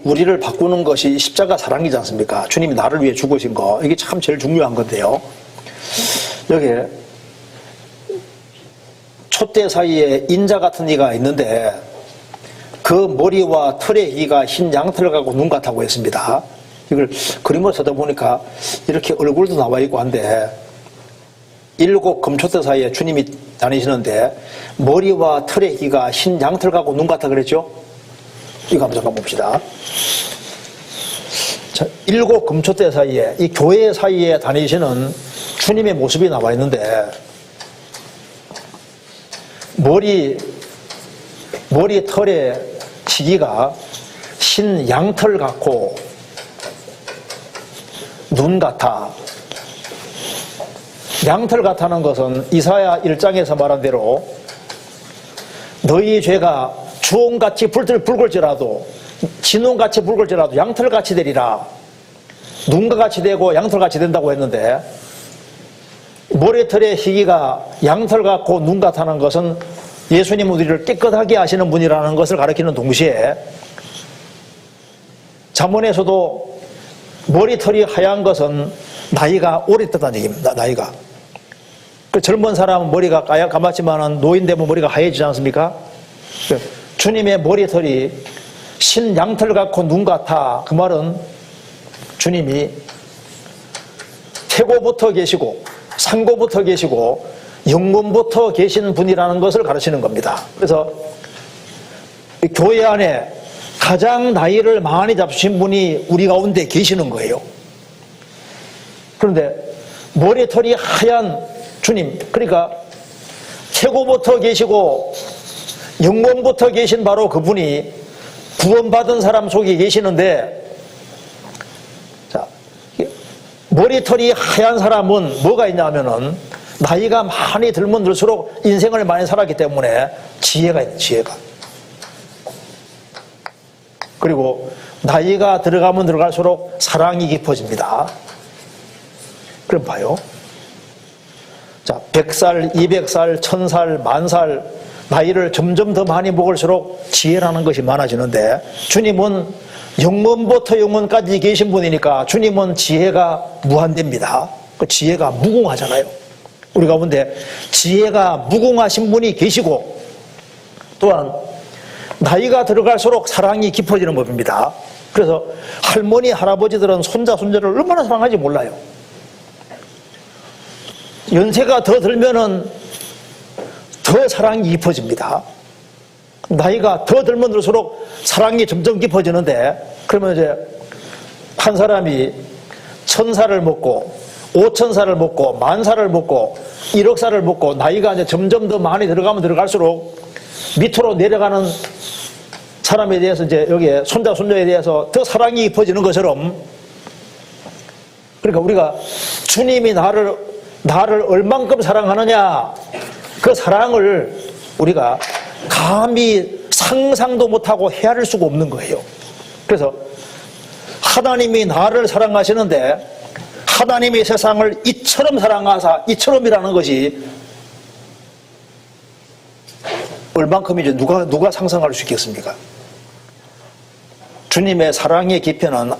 우리를 바꾸는 것이 십자가 사랑이지 않습니까? 주님이 나를 위해 죽으신 거, 이게 참 제일 중요한 건데요. 여기에 촛대 사이에 인자 같은 이가 있는데 그 머리와 털의 희가 흰 양털 같고 눈 같다고 했습니다. 이걸 그림으로 찾아보니까 이렇게 얼굴도 나와 있고 한데, 7 금촛대 사이에 주님이 다니시는데 머리와 털의 희가 흰 양털 같고 눈 같다 그랬죠? 이거 한번 잠깐 봅시다. 자, 7 금촛대 사이에, 이 교회 사이에 다니시는 주님의 모습이 나와 있는데, 머리 털의 시기가 흰 양털 같고 눈 같아. 양털 같다는 것은 이사야 1장에서 말한 대로 너희 죄가 주홍같이 붉을지라도, 진홍같이 붉을지라도 양털같이 되리라. 눈과 같이 되고 양털같이 된다고 했는데, 머리털의 희기가 양털 같고 눈 같다는 것은 예수님은 우리를 깨끗하게 하시는 분이라는 것을 가리키는 동시에, 잠언에서도 머리털이 하얀 것은 나이가 오래됐다는 얘기입니다. 나이가. 그 젊은 사람은 머리가 감았지만 노인 되면 머리가 하얘지지 않습니까? 주님의 머리털이 흰 양털 같고 눈 같아. 그 말은 주님이 태고부터 계시고 상고부터 계시고 영문부터 계신 분이라는 것을 가르치는 겁니다. 그래서 교회 안에 가장 나이를 많이 잡수신 분이 우리 가운데 계시는 거예요. 그런데 머리털이 하얀 주님, 그러니까 태고부터 계시고 영원부터 계신 바로 그분이 구원받은 사람 속에 계시는데, 자, 머리털이 하얀 사람은 뭐가 있냐면은 나이가 많이 들면 들수록 인생을 많이 살았기 때문에 지혜가 있는, 지혜가. 그리고 나이가 들어가면 들어갈수록 사랑이 깊어집니다. 그럼 봐요. 자, 100살, 200살, 1000살, 10,000살 나이를 점점 더 많이 먹을수록 지혜라는 것이 많아지는데, 주님은 영원부터 영원까지 계신 분이니까 주님은 지혜가 무한대입니다. 그 지혜가 무궁하잖아요. 우리 가운데 지혜가 무궁하신 분이 계시고, 또한 나이가 들어갈수록 사랑이 깊어지는 법입니다. 그래서 할머니, 할아버지들은 손자, 손자를 얼마나 사랑하는지 몰라요. 연세가 더 들면은 더 사랑이 깊어집니다. 나이가 더 들면 들수록 사랑이 점점 깊어지는데, 그러면 이제 한 사람이 1000살을 먹고 5,000살을 먹고 10,000살을 먹고 1억 살을 먹고 나이가 이제 점점 더 많이 들어가면 들어갈수록 밑으로 내려가는 사람에 대해서 이제 여기에 손자 손녀에 대해서 더 사랑이 깊어지는 것처럼, 그러니까 우리가 주님이 나를 얼만큼 사랑하느냐, 그 사랑을 우리가 감히 상상도 못하고 헤아릴 수가 없는 거예요. 그래서 하나님이 나를 사랑하시는데 하나님이 세상을 이처럼 사랑하사, 이처럼이라는 것이 얼만큼이죠. 누가 상상할 수 있겠습니까? 주님의 사랑의 깊이는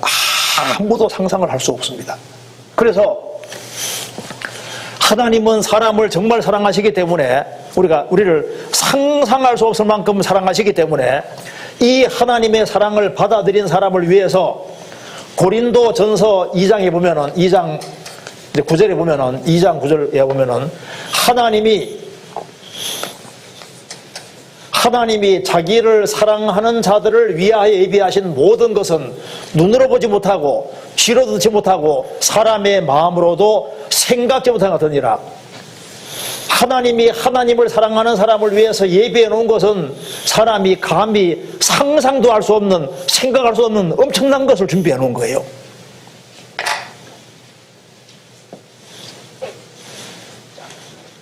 아무도 상상을 할 수 없습니다. 그래서 하나님은 사람을 정말 사랑하시기 때문에, 우리를 상상할 수 없을 만큼 사랑하시기 때문에 이 하나님의 사랑을 받아들인 사람을 위해서 고린도 전서 2장에 보면은, 2장 9절에 보면은, 2장 9절에 보면은 하나님이 자기를 사랑하는 자들을 위하여 예비하신 모든 것은 눈으로 보지 못하고 귀로 듣지 못하고 사람의 마음으로도 생각지 못한 것 같으니라. 하나님이 하나님을 사랑하는 사람을 위해서 예비해 놓은 것은 사람이 감히 상상도 할 수 없는, 생각할 수 없는 엄청난 것을 준비해 놓은 거예요.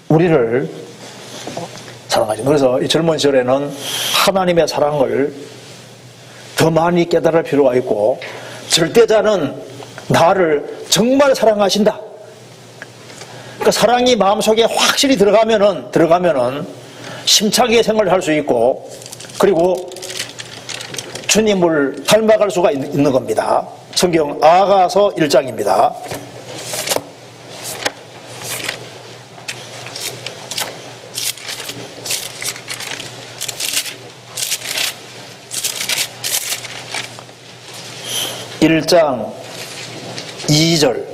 우리를 사랑하죠. 그래서 이 젊은 시절에는 하나님의 사랑을 더 많이 깨달을 필요가 있고, 절대자는 나를 정말 사랑하신다. 그러니까 사랑이 마음속에 확실히 들어가면은 심차게 생활을 할 수 있고, 그리고 주님을 닮아갈 수가 있는 겁니다. 성경 아가서 1장입니다. (1장) 2절.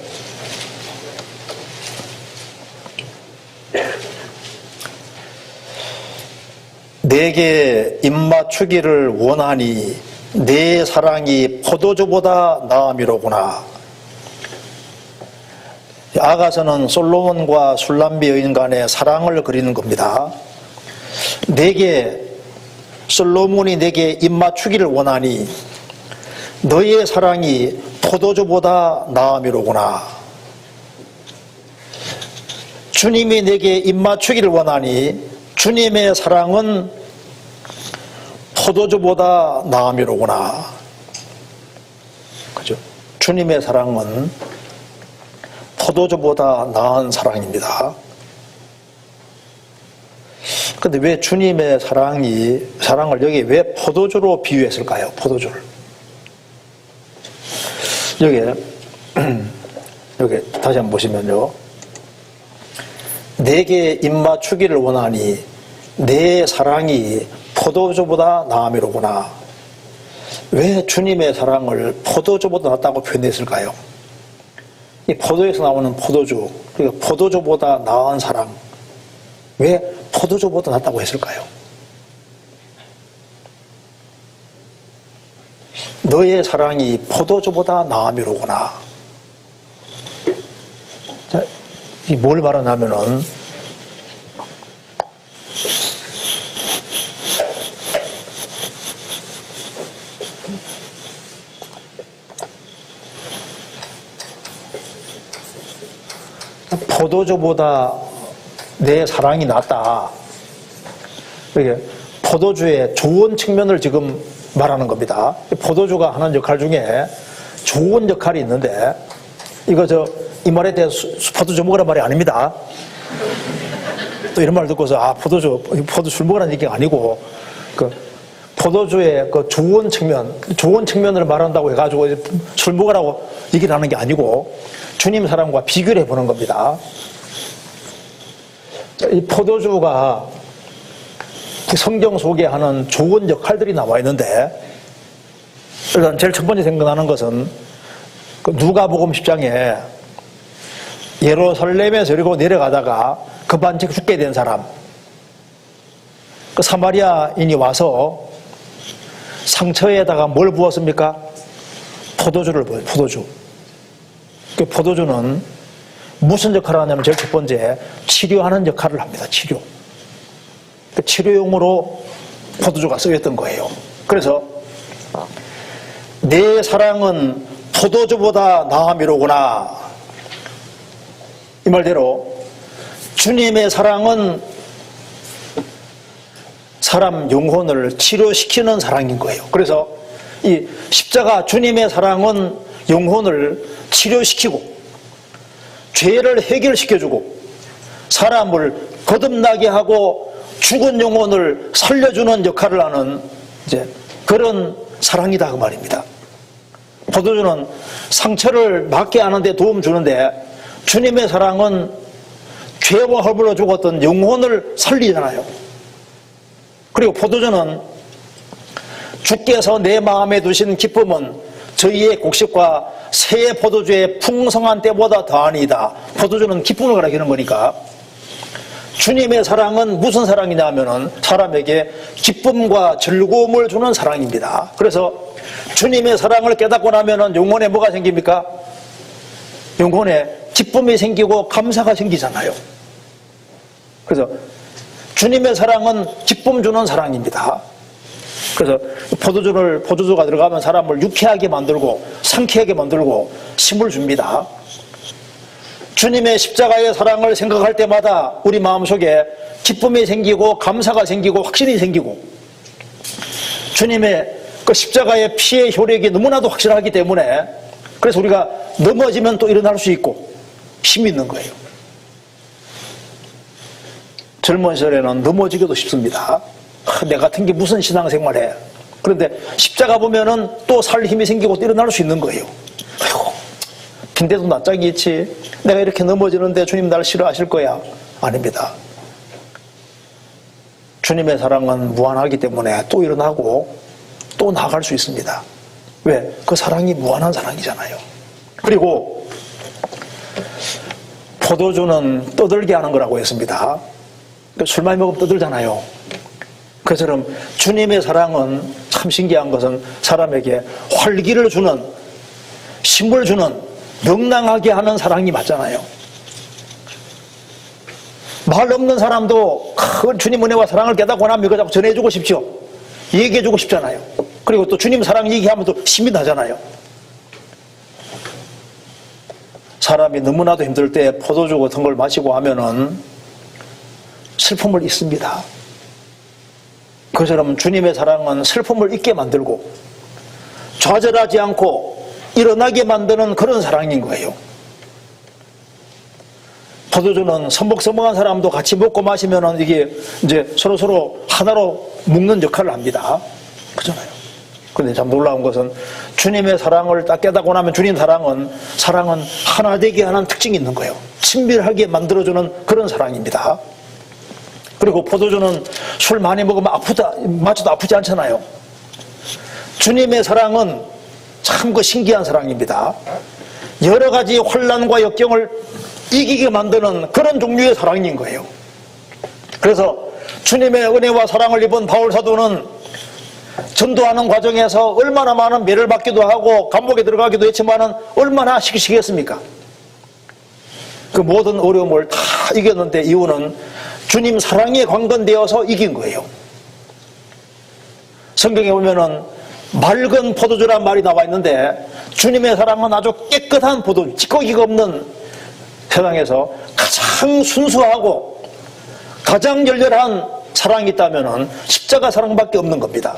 내게 입맞추기를 원하니 내 사랑이 포도주보다 나음이로구나. 아가서는 솔로몬과 술람비 여인 간의 사랑을 그리는 겁니다. 솔로몬이 내게 입맞추기를 원하니 너의 사랑이 포도주보다 나음이로구나. 주님이 내게 입맞추기를 원하니 주님의 사랑은 포도주보다 나음이로구나. 그죠? 주님의 사랑은 포도주보다 나은 사랑입니다. 근데 왜 주님의 사랑을 여기 왜 포도주로 비유했을까요? 포도주를. 여기 다시 한번 보시면요. 내게 입맞추기를 원하니 내 사랑이 포도주보다 나음이로구나. 왜 주님의 사랑을 포도주보다 낫다고 표현했을까요? 이 포도에서 나오는 포도주, 그러니까 포도주보다 나은 사랑. 왜 포도주보다 낫다고 했을까요? 너의 사랑이 포도주보다 나음이로구나. 자, 이 뭘 말하냐면은, 포도주보다 내 사랑이 낫다. 이게 포도주의 좋은 측면을 지금 말하는 겁니다. 포도주가 하는 역할 중에 좋은 역할이 있는데, 이 말에 대해서 포도주 먹으란 말이 아닙니다. 또 이런 말 듣고서 포도주 술 먹으라는 얘기가 아니고, 포도주의 좋은 측면을 말한다고 해가지고 술 먹으라고 얘기를 하는 게 아니고 주님 사랑과 비교를 해보는 겁니다. 이 포도주가 성경 소개하는 좋은 역할들이 나와 있는데, 일단 제일 첫 번째 생각나는 것은 누가복음 10장에 예루살렘에서 그리고 내려가다가 급한즉 죽게 된 사람, 사마리아인이 와서 상처에다가 뭘 부었습니까? 포도주를 부어요. 포도주. 그 포도주는 무슨 역할을 하냐면 제일 첫 번째 치료하는 역할을 합니다. 치료. 치료용으로 포도주가 쓰였던 거예요. 그래서 내 사랑은 포도주보다 나음이로구나. 이 말대로 주님의 사랑은 사람 영혼을 치료시키는 사랑인 거예요. 그래서 이 십자가 주님의 사랑은 영혼을 치료시키고 죄를 해결시켜주고 사람을 거듭나게 하고 죽은 영혼을 살려주는 역할을 하는 이제 그런 사랑이다 그 말입니다. 포도주는 상처를 낫게 하는데 도움 주는데 주님의 사랑은 죄와 허물로 죽었던 영혼을 살리잖아요. 그리고 포도주는 주께서 내 마음에 두신 기쁨은 저희의 곡식과 새 포도주의 풍성한 때보다 더하니이다. 포도주는 기쁨을 가리키는 거니까 주님의 사랑은 무슨 사랑이냐 하면은 사람에게 기쁨과 즐거움을 주는 사랑입니다. 그래서 주님의 사랑을 깨닫고 나면은 영혼에 뭐가 생깁니까? 영혼에 기쁨이 생기고 감사가 생기잖아요. 그래서 주님의 사랑은 기쁨 주는 사랑입니다. 그래서 포도주가 들어가면 사람을 유쾌하게 만들고 상쾌하게 만들고 힘을 줍니다. 주님의 십자가의 사랑을 생각할 때마다 우리 마음속에 기쁨이 생기고 감사가 생기고 확신이 생기고 주님의 그 십자가의 피의 효력이 너무나도 확실하기 때문에 그래서 우리가 넘어지면 또 일어날 수 있고 힘이 있는 거예요. 젊은 시절에는 넘어지기도 쉽습니다. 내 같은 게 무슨 신앙생활해. 그런데 십자가 보면은 또 살 힘이 생기고 또 일어날 수 있는 거예요. 아이고, 빈대도 낯짝이 있지. 내가 이렇게 넘어지는데 주님 나를 싫어하실 거야. 아닙니다. 주님의 사랑은 무한하기 때문에 또 일어나고 또 나아갈 수 있습니다. 왜? 그 사랑이 무한한 사랑이잖아요. 그리고 포도주는 떠들게 하는 거라고 했습니다. 술 많이 먹으면 떠들잖아요. 그처럼 주님의 사랑은 참 신기한 것은 사람에게 활기를 주는, 힘을 주는, 명랑하게 하는 사랑이 맞잖아요. 말 없는 사람도 큰 주님 은혜와 사랑을 깨닫고 나면 이거 자꾸 전해주고 싶죠. 얘기해주고 싶잖아요. 그리고 또 주님 사랑 얘기하면 또 힘이 나잖아요. 사람이 너무나도 힘들 때 포도주 같은 걸 마시고 하면은 슬픔을 잊습니다. 그처럼 주님의 사랑은 슬픔을 잊게 만들고 좌절하지 않고 일어나게 만드는 그런 사랑인 거예요. 포도주는 서먹서먹한 사람도 같이 먹고 마시면은 이게 이제 서로 하나로 묶는 역할을 합니다. 그잖아요. 그런데 참 놀라운 것은 주님의 사랑을 딱 깨닫고 나면 주님 사랑은 하나 되게 하는 특징이 있는 거예요. 친밀하게 만들어주는 그런 사랑입니다. 그리고 포도주는 술 많이 먹으면 마셔도 아프지 않잖아요. 주님의 사랑은 참 그 신기한 사랑입니다. 여러 가지 환난과 역경을 이기게 만드는 그런 종류의 사랑인 거예요. 그래서 주님의 은혜와 사랑을 입은 바울 사도는 전도하는 과정에서 얼마나 많은 매를 받기도 하고 감옥에 들어가기도 했지만은 얼마나 씩씩했습니까? 그 모든 어려움을 다 이겼는데 이유는 주님 사랑에 관건되어서 이긴 거예요. 성경에 보면은 맑은 포도주란 말이 나와 있는데 주님의 사랑은 아주 깨끗한 포도주, 찌꺼기가 없는 세상에서 가장 순수하고 가장 열렬한 사랑이 있다면은 십자가 사랑밖에 없는 겁니다.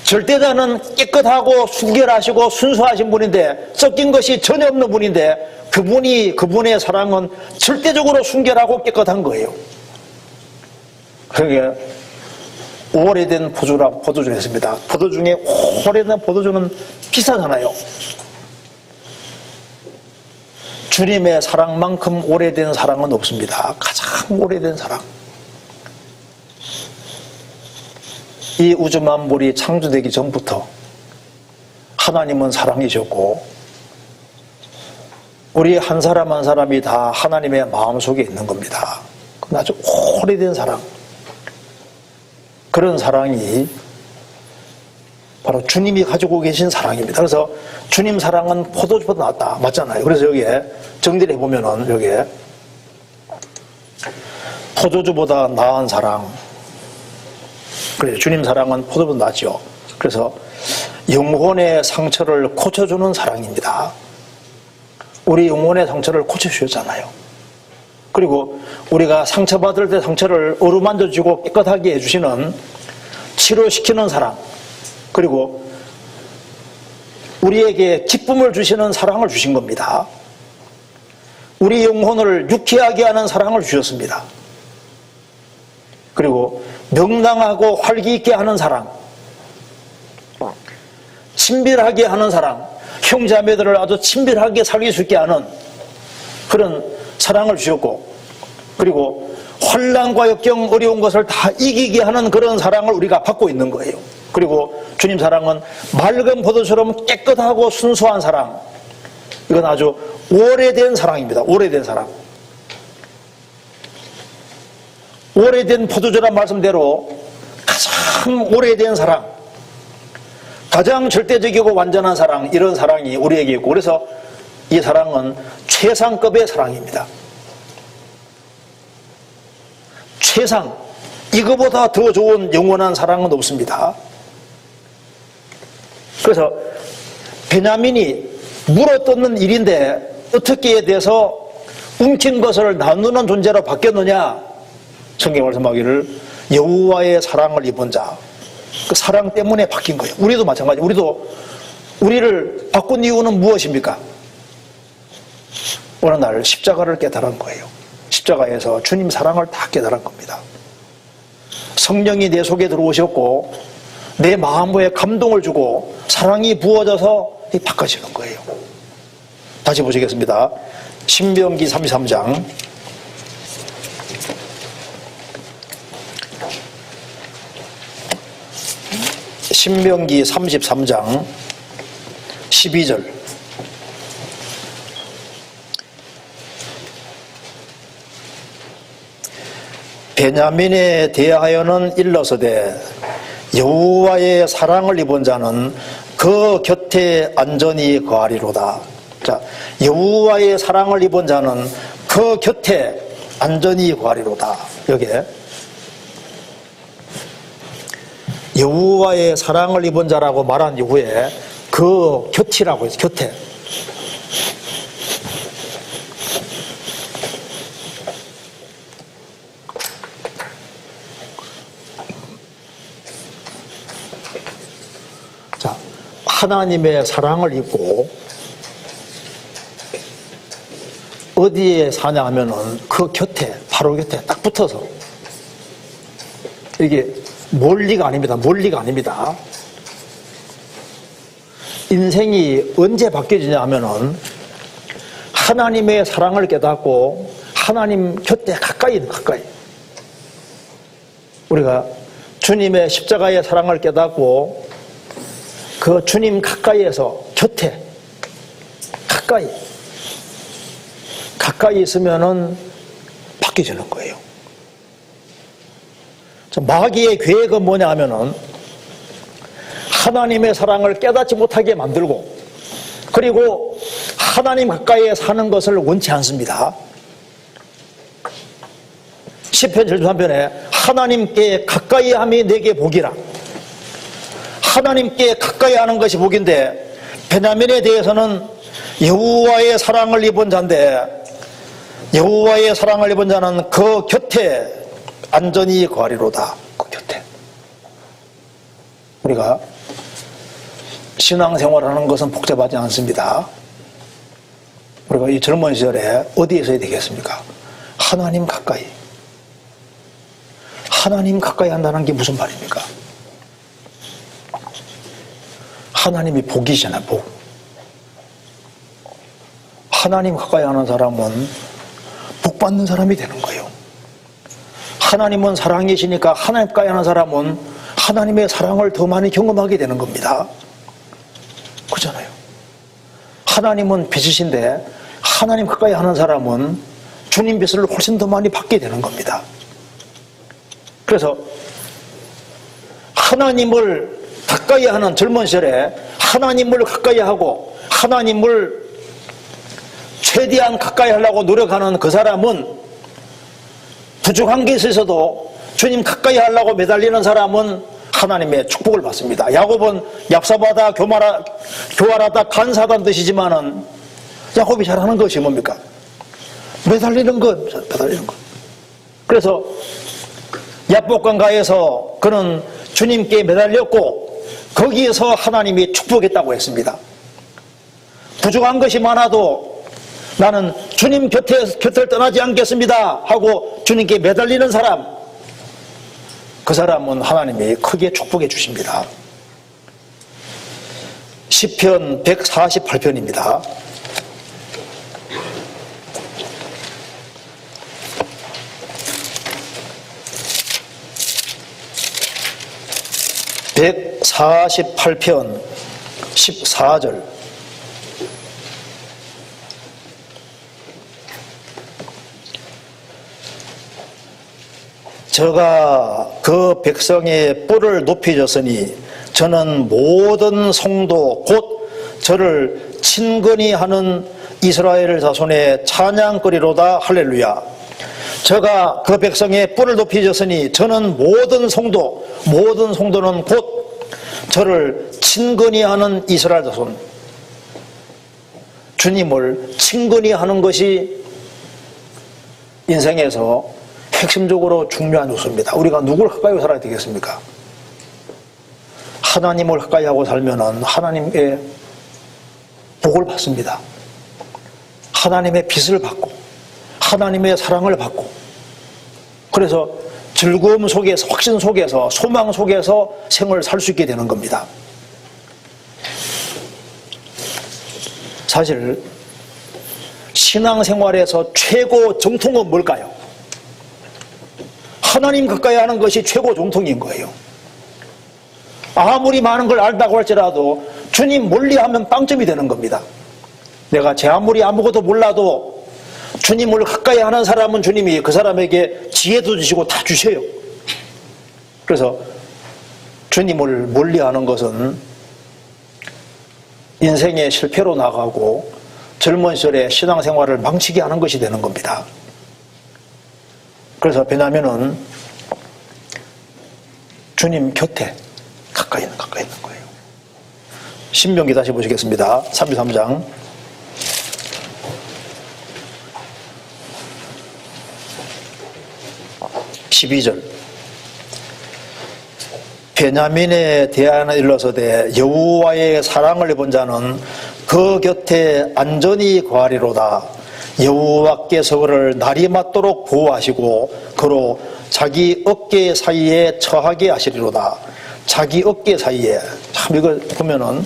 절대자는 깨끗하고 순결하시고 순수하신 분인데 섞인 것이 전혀 없는 분인데 그분의 사랑은 절대적으로 순결하고 깨끗한 거예요. 그러게 오래된 포도주를 했습니다. 포도 중에 오래된 포도주는 비싸잖아요. 주님의 사랑만큼 오래된 사랑은 없습니다. 가장 오래된 사랑. 이 우주 만물이 창조되기 전부터 하나님은 사랑이셨고 우리 한 사람 한 사람이 다 하나님의 마음속에 있는 겁니다. 아주 오래된 사랑. 그런 사랑이 바로 주님이 가지고 계신 사랑입니다. 그래서 주님 사랑은 포도주보다 낫다. 맞잖아요. 그래서 여기에 정리를 해보면은 여기에 포도주보다 나은 사랑. 그래서 주님 사랑은 포도주보다 낫죠. 그래서 영혼의 상처를 고쳐주는 사랑입니다. 우리 영혼의 상처를 고쳐주셨잖아요. 그리고 우리가 상처받을 때 상처를 어루만져주고 깨끗하게 해주시는 치료시키는 사랑, 그리고 우리에게 기쁨을 주시는 사랑을 주신 겁니다. 우리 영혼을 유쾌하게 하는 사랑을 주셨습니다. 그리고 명랑하고 활기 있게 하는 사랑, 친밀하게 하는 사랑, 형제자매들을 아주 친밀하게 살릴 수 있게 하는 그런 사랑을 주셨고, 그리고 환난과 역경 어려운 것을 다 이기게 하는 그런 사랑을 우리가 받고 있는 거예요. 그리고 주님 사랑은 맑은 포도처럼 깨끗하고 순수한 사랑, 이건 아주 오래된 사랑입니다. 오래된 사랑. 오래된 포도주란 말씀대로 가장 오래된 사랑, 가장 절대적이고 완전한 사랑, 이런 사랑이 우리에게 있고, 그래서 이 사랑은 최상급의 사랑입니다. 최상, 이거보다 더 좋은 영원한 사랑은 없습니다. 그래서 베냐민이 물어뜯는 일인데 어떻게 돼서 움킨 것을 나누는 존재로 바뀌었느냐? 성경 말씀하기를 여호와의 사랑을 입은 자, 그 사랑 때문에 바뀐 거예요. 우리도 마찬가지. 우리를 바꾼 이유는 무엇입니까? 어느 날 십자가를 깨달은 거예요. 십자가에서 주님 사랑을 다 깨달은 겁니다. 성령이 내 속에 들어오셨고 내 마음에 감동을 주고 사랑이 부어져서 바꿔지는 거예요. 다시 보시겠습니다. 신명기 33장 신명기 33장 12절. 베냐민에 대하여는 일러서되 여호와의 사랑을 입은 자는 그 곁에 안전히 거하리로다. 자, 여호와의 사랑을 입은 자는 그 곁에 안전히 거하리로다. 여기에 여호와의 사랑을 입은 자라고 말한 이후에 그 곁이라고 해서 곁에. 자, 하나님의 사랑을 입고 어디에 사냐 하면은 그 곁에, 바로 곁에 딱 붙어서. 이게 멀리가 아닙니다. 멀리가 아닙니다. 인생이 언제 바뀌어지냐 하면은 하나님의 사랑을 깨닫고 하나님 곁에 가까이. 우리가 주님의 십자가의 사랑을 깨닫고 그 주님 가까이에서 곁에 가까이 있으면은 바뀌어지는 거예요. 마귀의 계획은 뭐냐 하면은 하나님의 사랑을 깨닫지 못하게 만들고, 그리고 하나님 가까이에 사는 것을 원치 않습니다. 시편 73편에 하나님께 가까이 함이 내게 복이라. 하나님께 가까이 하는 것이 복인데, 베냐민에 대해서는 여호와의 사랑을 입은 자인데, 여호와의 사랑을 입은 자는 그 곁에 안전히 거하리로다. 그 곁에. 우리가 신앙생활하는 것은 복잡하지 않습니다. 우리가 이 젊은 시절에 어디에 있어야 되겠습니까? 하나님 가까이. 하나님 가까이 한다는 게 무슨 말입니까? 하나님이 복이잖아요. 복. 하나님 가까이 하는 사람은 복 받는 사람이 되는 거예요. 하나님은 사랑이시니까 하나님 가까이 하는 사람은 하나님의 사랑을 더 많이 경험하게 되는 겁니다. 그렇잖아요. 하나님은 빛이신데 하나님 가까이 하는 사람은 주님 빛을 훨씬 더 많이 받게 되는 겁니다. 그래서 하나님을 가까이 하는 젊은 시절에 하나님을 가까이 하고 하나님을 최대한 가까이 하려고 노력하는 그 사람은 부족한 게 있어서도 주님 가까이 하려고 매달리는 사람은 하나님의 축복을 받습니다. 야곱은 얍사바다 교활하다 간사하다는 뜻이지만은 야곱이 잘하는 것이 뭡니까? 매달리는 것. 그래서 야복강가에서 그는 주님께 매달렸고 거기에서 하나님이 축복했다고 했습니다. 부족한 것이 많아도 나는 주님 곁을 떠나지 않겠습니다 하고 주님께 매달리는 사람, 그 사람은 하나님이 크게 축복해 주십니다. 시편 148편입니다. (148편) 14절. 저가 그 백성의 뿔을 높이셨으니 저는 모든 성도 곧 저를 친근히 하는 이스라엘 자손의 찬양거리로다. 할렐루야. 저가 그 백성의 뿔을 높이셨으니 저는 모든 성도는 곧 저를 친근히 하는 이스라엘 자손. 주님을 친근히 하는 것이 인생에서 핵심적으로 중요한 요소입니다. 우리가 누굴 가까이 살아야 되겠습니까? 하나님을 가까이 하고 살면은 하나님의 복을 받습니다. 하나님의 빛을 받고 하나님의 사랑을 받고, 그래서 즐거움 속에서, 확신 속에서, 소망 속에서 생을 살 수 있게 되는 겁니다. 사실 신앙생활에서 최고 정통은 뭘까요? 하나님 가까이 하는 것이 최고 정통인 거예요. 아무리 많은 걸 알다고 할지라도 주님 멀리하면 빵점이 되는 겁니다. 내가 아무리 아무것도 몰라도 주님을 가까이 하는 사람은 주님이 그 사람에게 지혜도 주시고 다 주셔요. 그래서 주님을 멀리하는 것은 인생의 실패로 나가고 젊은 시절에 신앙생활을 망치게 하는 것이 되는 겁니다. 그래서 베냐민은 주님 곁에 가까이 있는 거예요. 신명기 다시 보시겠습니다. 33장 12절. 베냐민에 대하여 일러서되 여호와의 사랑을 입은 자는 그 곁에 안전히 거하리로다. 여호와께서 그를 날이 맞도록 보호하시고 그로 자기 어깨 사이에 처하게 하시리로다. 자기 어깨 사이에. 참 이걸 보면은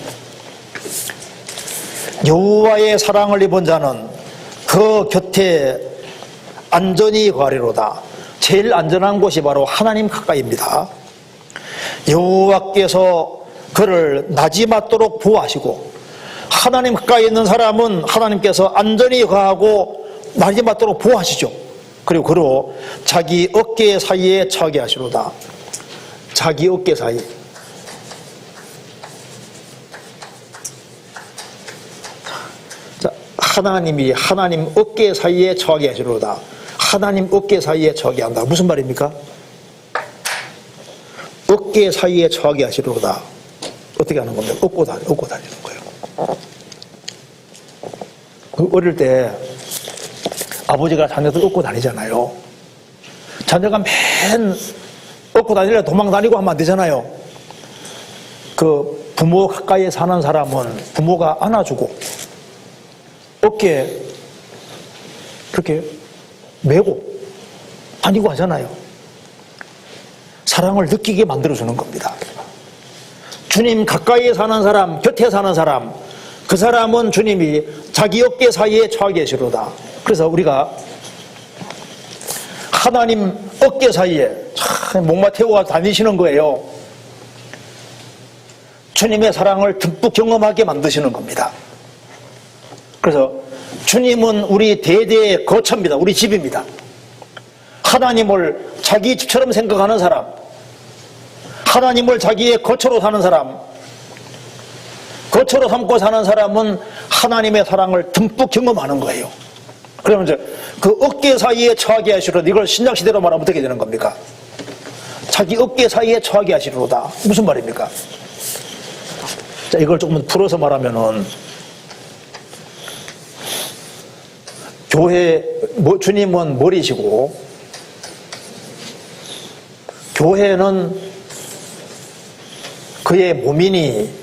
여호와의 사랑을 입은 자는 그 곁에 안전히 거하리로다. 제일 안전한 곳이 바로 하나님 가까이입니다. 여호와께서 그를 낮이 맞도록 보호하시고, 하나님 가까이 있는 사람은 하나님께서 안전히 거하고 낮이 맞도록 보호하시죠. 그리고 그로 자기 어깨 사이에 처하게 하시로다. 자기 어깨 사이. 자, 하나님이 하나님 어깨 사이에 처하게 하시로다. 하나님 어깨 사이에 처하게 한다. 무슨 말입니까? 어깨 사이에 처하게 하시로다. 어떻게 하는 겁니까? 업고 다니는 거예요. 어릴 때 아버지가 자녀들 업고 다니잖아요. 자녀가 맨 업고 다니려 도망 다니고 하면 안 되잖아요. 그 부모 가까이에 사는 사람은 부모가 안아주고 어깨에 그렇게 메고 다니고 하잖아요. 사랑을 느끼게 만들어주는 겁니다. 주님 가까이에 사는 사람, 곁에 사는 사람, 그 사람은 주님이 자기 어깨 사이에 처하게 하시로다. 그래서 우리가 하나님 어깨 사이에 목마 태우고 다니시는 거예요. 주님의 사랑을 듬뿍 경험하게 만드시는 겁니다. 그래서 주님은 우리 대대의 거처입니다. 우리 집입니다. 하나님을 자기 집처럼 생각하는 사람, 하나님을 자기의 거처로 사는 사람, 거처로 삼고 사는 사람은 하나님의 사랑을 듬뿍 경험하는 거예요. 그러면 이제 그 어깨 사이에 처하게 하시로다. 이걸 신약시대로 말하면 어떻게 되는 겁니까? 자기 어깨 사이에 처하게 하시로다. 무슨 말입니까? 자, 이걸 조금 풀어서 말하면은, 주님은 머리시고, 교회는 그의 몸이니,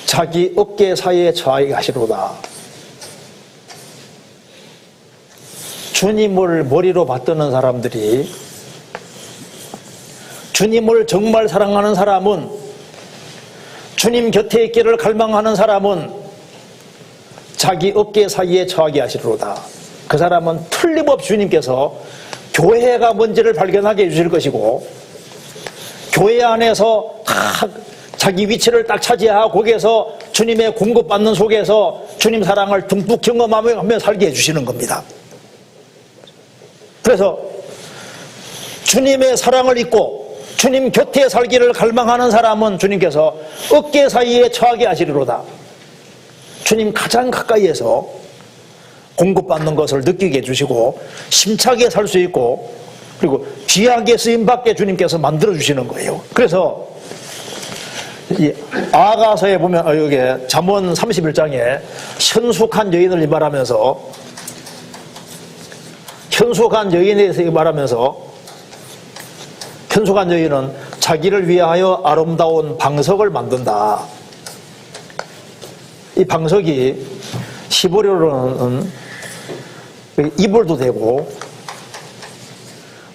자기 어깨 사이에 처하게 하시로다. 주님을 머리로 받드는 사람들이, 주님을 정말 사랑하는 사람은, 주님 곁에 있기를 갈망하는 사람은 자기 어깨 사이에 처하게 하시리로다. 그 사람은 틀림없이 주님께서 교회가 뭔지를 발견하게 해주실 것이고, 교회 안에서 딱 자기 위치를 딱 차지하고 거기에서 주님의 공급받는 속에서 주님 사랑을 듬뿍 경험하며 살게 해주시는 겁니다. 그래서 주님의 사랑을 잊고 주님 곁에 살기를 갈망하는 사람은 주님께서 어깨 사이에 처하게 하시리로다. 주님 가장 가까이에서 공급받는 것을 느끼게 해주시고 심차게 살 수 있고, 그리고 귀하게 쓰임받게 주님께서 만들어주시는 거예요. 그래서 이 아가서에 보면, 여기 잠언 31장에 현숙한 여인을 말하면서, 현숙한 여인에 대해서 말하면서, 현숙한 여인은 자기를 위하여 아름다운 방석을 만든다. 이 방석이 히브리어로는 이불도 되고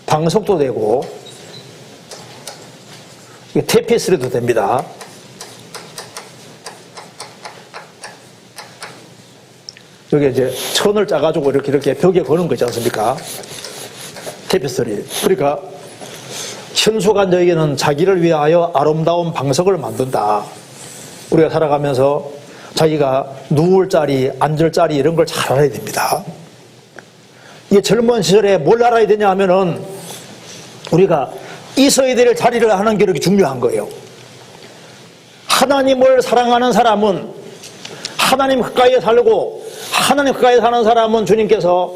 방석도 되고 테피스리도 됩니다. 여기 이제 천을 짜가지고 이렇게 벽에 거는 거 있지 않습니까? 테피스리. 그러니까 현숙한 여인은 자기를 위하여 아름다운 방석을 만든다. 우리가 살아가면서 자기가 누울 자리, 앉을 자리 이런 걸 잘 알아야 됩니다. 이 젊은 시절에 뭘 알아야 되냐 하면은 우리가 있어야 될 자리를 하는 게 이렇게 중요한 거예요. 하나님을 사랑하는 사람은, 하나님 가까이에 살고 하나님 가까이 사는 사람은 주님께서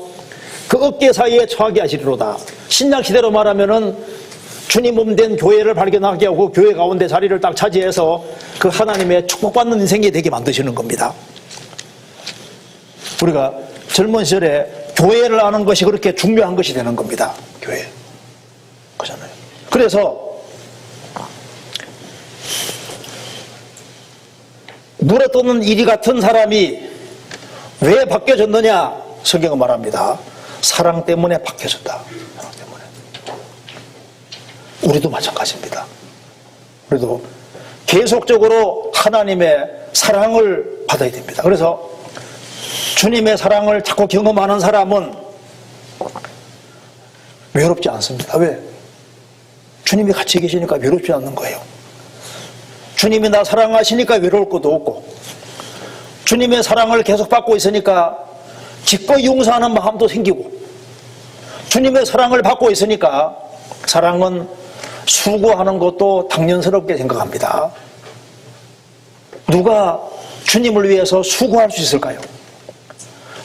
그 어깨 사이에 처하게 하시리로다. 신약 시대로 말하면은 주님 몸 된 교회를 발견하게 하고 교회 가운데 자리를 딱 차지해서 그 하나님의 축복받는 인생이 되게 만드시는 겁니다. 우리가 젊은 시절에 교회를 아는 것이 그렇게 중요한 것이 되는 겁니다. 교회. 그렇잖아요. 그래서 물어뜯는 이리 같은 사람이 왜 바뀌어졌느냐? 성경은 말합니다. 사랑 때문에 바뀌어졌다. 사랑 때문에. 우리도 마찬가지입니다. 우리도 계속적으로 하나님의 사랑을 받아야 됩니다. 그래서 주님의 사랑을 자꾸 경험하는 사람은 외롭지 않습니다. 왜? 주님이 같이 계시니까 외롭지 않는 거예요. 주님이 나 사랑하시니까 외로울 것도 없고, 주님의 사랑을 계속 받고 있으니까 기꺼이 용서하는 마음도 생기고, 주님의 사랑을 받고 있으니까 사랑은 수고하는 것도 당연스럽게 생각합니다. 누가 주님을 위해서 수고할 수 있을까요?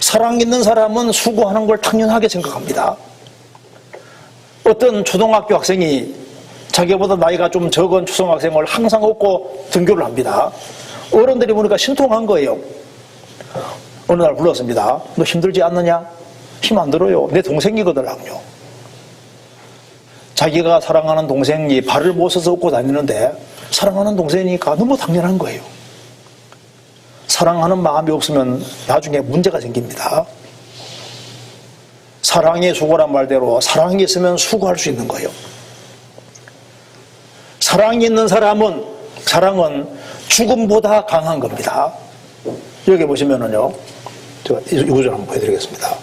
사랑 있는 사람은 수고하는 걸 당연하게 생각합니다. 어떤 초등학교 학생이 자기보다 나이가 좀 적은 초등학생을 항상 업고 등교를 합니다. 어른들이 보니까 신통한 거예요. 어느 날 불렀습니다. 너 힘들지 않느냐? 힘 안 들어요. 내 동생이거든요. 자기가 사랑하는 동생이 발을 못 써서 업고 다니는데 사랑하는 동생이니까 너무 당연한 거예요. 사랑하는 마음이 없으면 나중에 문제가 생깁니다. 사랑의 수고란 말대로 사랑이 있으면 수고할 수 있는 거예요. 사랑이 있는 사람은, 사랑은 죽음보다 강한 겁니다. 여기 보시면은요, 제가 이 구절 한번 보여드리겠습니다.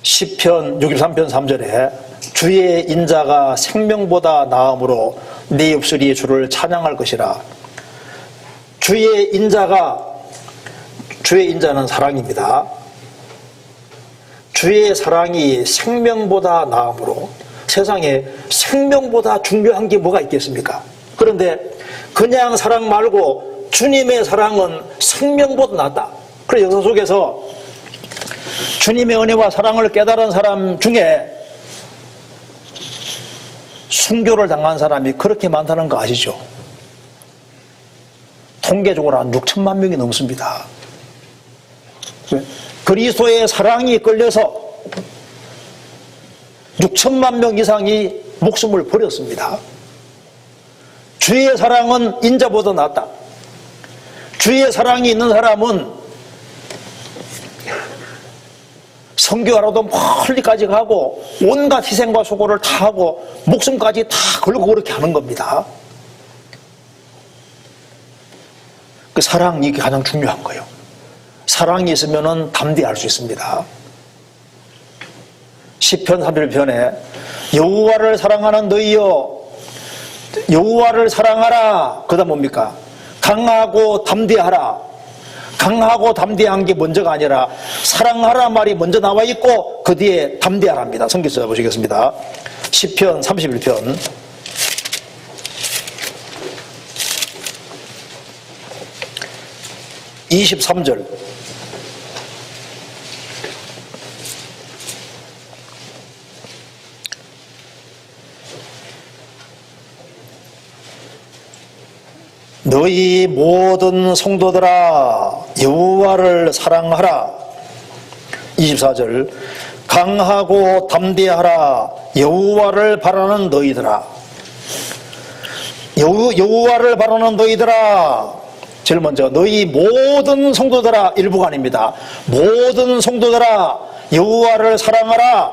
시편 63편 3절에 주의 인자가 생명보다 나음으로 네 입술이 주를 찬양할 것이라. 주의 인자는 사랑입니다. 주의 사랑이 생명보다 나으므로 세상에 생명보다 중요한 게 뭐가 있겠습니까? 그런데 그냥 사랑 말고 주님의 사랑은 생명보다 낫다. 그래서 역사 속에서 주님의 은혜와 사랑을 깨달은 사람 중에 순교를 당한 사람이 그렇게 많다는 거 아시죠? 통계적으로 한 6천만 명이 넘습니다. 그리스도의 사랑이 끌려서 6천만 명 이상이 목숨을 버렸습니다. 주의 사랑은 인자보다 낫다. 주의 사랑이 있는 사람은 선교하러도 멀리까지 가고 온갖 희생과 수고를 다 하고 목숨까지 다 걸고 그렇게 하는 겁니다. 그 사랑이 가장 중요한 거예요. 사랑이 있으면 담대할 수 있습니다. 시편 31편에 여호와를 사랑하는 너희여 여호와를 사랑하라. 그다음 뭡니까? 강하고 담대하라. 강하고 담대한 게 먼저가 아니라 사랑하라 말이 먼저 나와 있고 그 뒤에 담대하랍니다. 성경 찾아보시겠습니다. 시편 31편 23절 너희 모든 성도들아 여호와를 사랑하라. 24절 강하고 담대하라. 여호와를 바라는 너희들아. 여호와를 바라는 너희들아. 제일 먼저 너희 모든 성도들아. 일부가 아닙니다. 모든 성도들아 여호와를 사랑하라.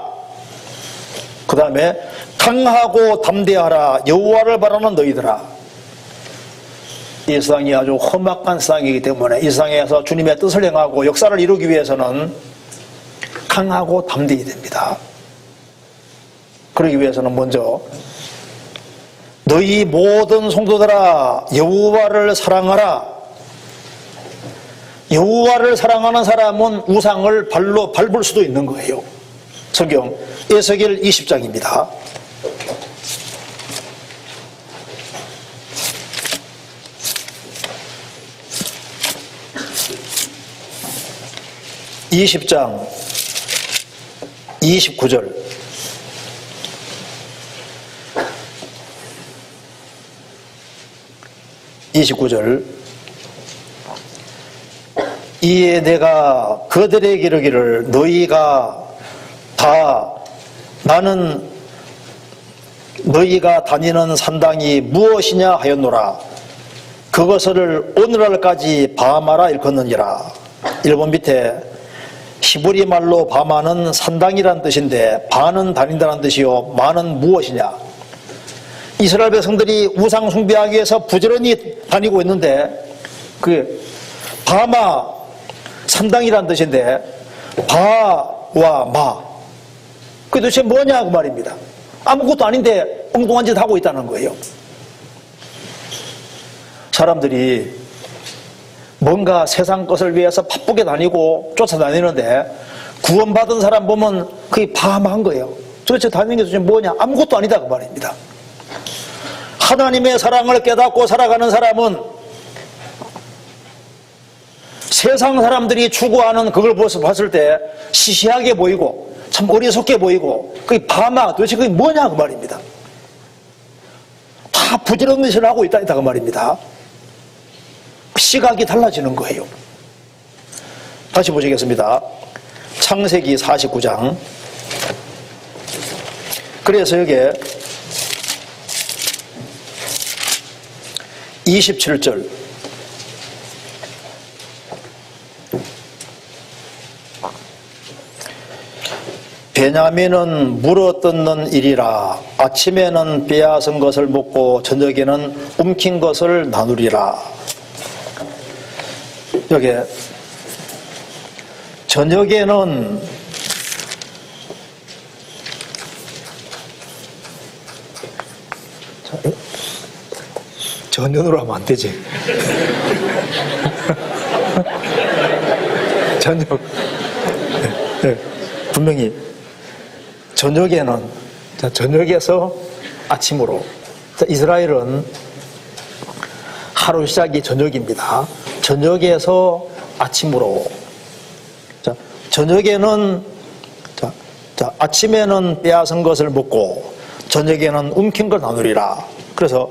그 다음에 강하고 담대하라. 여호와를 바라는 너희들아. 이 세상이 아주 험악한 세상이기 때문에 이 세상에서 주님의 뜻을 행하고 역사를 이루기 위해서는 강하고 담대해야 됩니다. 그러기 위해서는 먼저 너희 모든 성도들아 여호와를 사랑하라. 여호와를 사랑하는 사람은 우상을 발로 밟을 수도 있는 거예요. 성경 에스겔 20장입니다. (20장) 29절 이에 내가 그들에게 이르기를 너희가 다 나는 너희가 다니는 산당이 무엇이냐 하였노라. 그것을 오늘날까지 바마라 일컫느니라. 1번 밑에 히브리 말로 바마는 산당이란 뜻인데 바는 다닌다는 뜻이요 마는 무엇이냐. 이스라엘 백성들이 우상 숭배하기 위해서 부지런히 다니고 있는데 그 바마 산당이란 뜻인데 바와 마 그게 도대체 뭐냐 그 말입니다. 아무것도 아닌데 엉뚱한 짓 하고 있다는 거예요. 사람들이 뭔가 세상 것을 위해서 바쁘게 다니고 쫓아다니는데 구원받은 사람 보면 그게 바마한 거예요. 도대체 다니는 게 도대체 뭐냐? 아무것도 아니다 그 말입니다. 하나님의 사랑을 깨닫고 살아가는 사람은 세상 사람들이 추구하는 그걸 봤을 때 시시하게 보이고 참 어리석게 보이고 그게 바마 도대체 그게 뭐냐 그 말입니다. 다 부지런한 짓을 하고 있다 그 말입니다. 시각이 달라지는 거예요. 다시 보시겠습니다. 창세기 49장. 그래서 여기에 27절 베냐민은 물어뜯는 일이라. 아침에는 빼앗은 것을 먹고 저녁에는 움킨 것을 나누리라. 여기 저녁에는 전년으로 하면 안 되지. 저녁 분명히 저녁에서 아침으로. 이스라엘은 하루 시작이 저녁입니다. 저녁에서 아침으로. 저녁에는 아침에는 빼앗은 것을 먹고 저녁에는 움킨 걸 나누리라. 그래서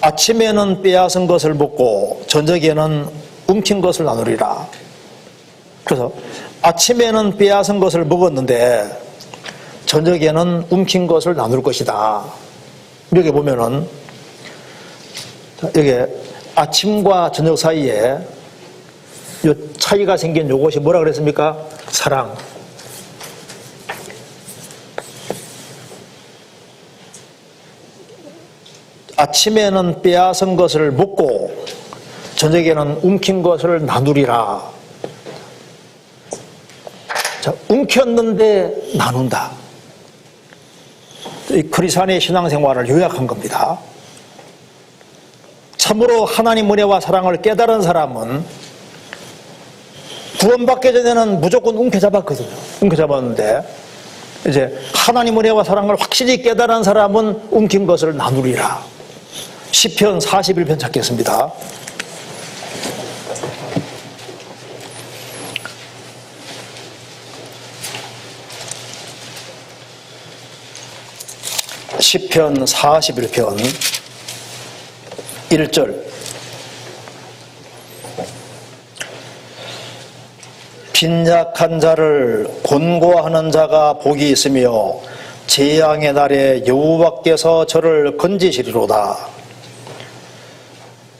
아침에는 빼앗은 것을 먹고 저녁에는 움킨 것을 나누리라. 그래서 아침에는 빼앗은 것을 먹었는데 저녁에는 움킨 것을 나눌 것이다. 여기 보면은 여기 아침과 저녁 사이에 요 차이가 생긴 요것이 뭐라 그랬습니까? 사랑. 아침에는 빼앗은 것을 먹고 저녁에는 움킨 것을 나누리라. 자, 움켰는데 나눈다. 이 크리스찬의 신앙생활을 요약한 겁니다. 참으로 하나님 은혜와 사랑을 깨달은 사람은 구원받기 전에는 무조건 움켜잡았거든요. 움켜잡았는데 이제 하나님 은혜와 사랑을 확실히 깨달은 사람은 움킨 것을 나누리라. 시편 41편 찾겠습니다. 시편 41편 1절. 빈약한 자를 권고하는 자가 복이 있으며 재앙의 날에 여호와께서 저를 건지시리로다.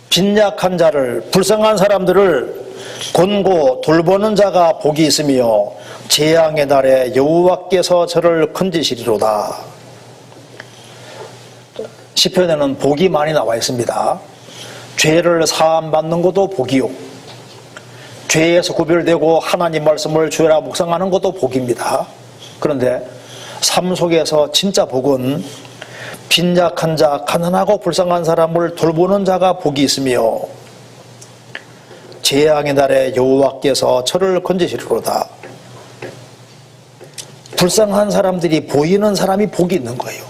빈약한 자를, 불쌍한 사람들을 권고 돌보는 자가 복이 있으며 재앙의 날에 여호와께서 저를 건지시리로다. 시편에는 복이 많이 나와 있습니다. 죄를 사함받는 것도 복이요, 죄에서 구별되고 하나님 말씀을 주야라 묵상하는 것도 복입니다. 그런데 삶 속에서 진짜 복은 빈약한 자, 가난하고 불쌍한 사람을 돌보는 자가 복이 있으며 재앙의 날에 여호와께서 저를 건지시리로다. 불쌍한 사람들이 보이는 사람이 복이 있는 거예요.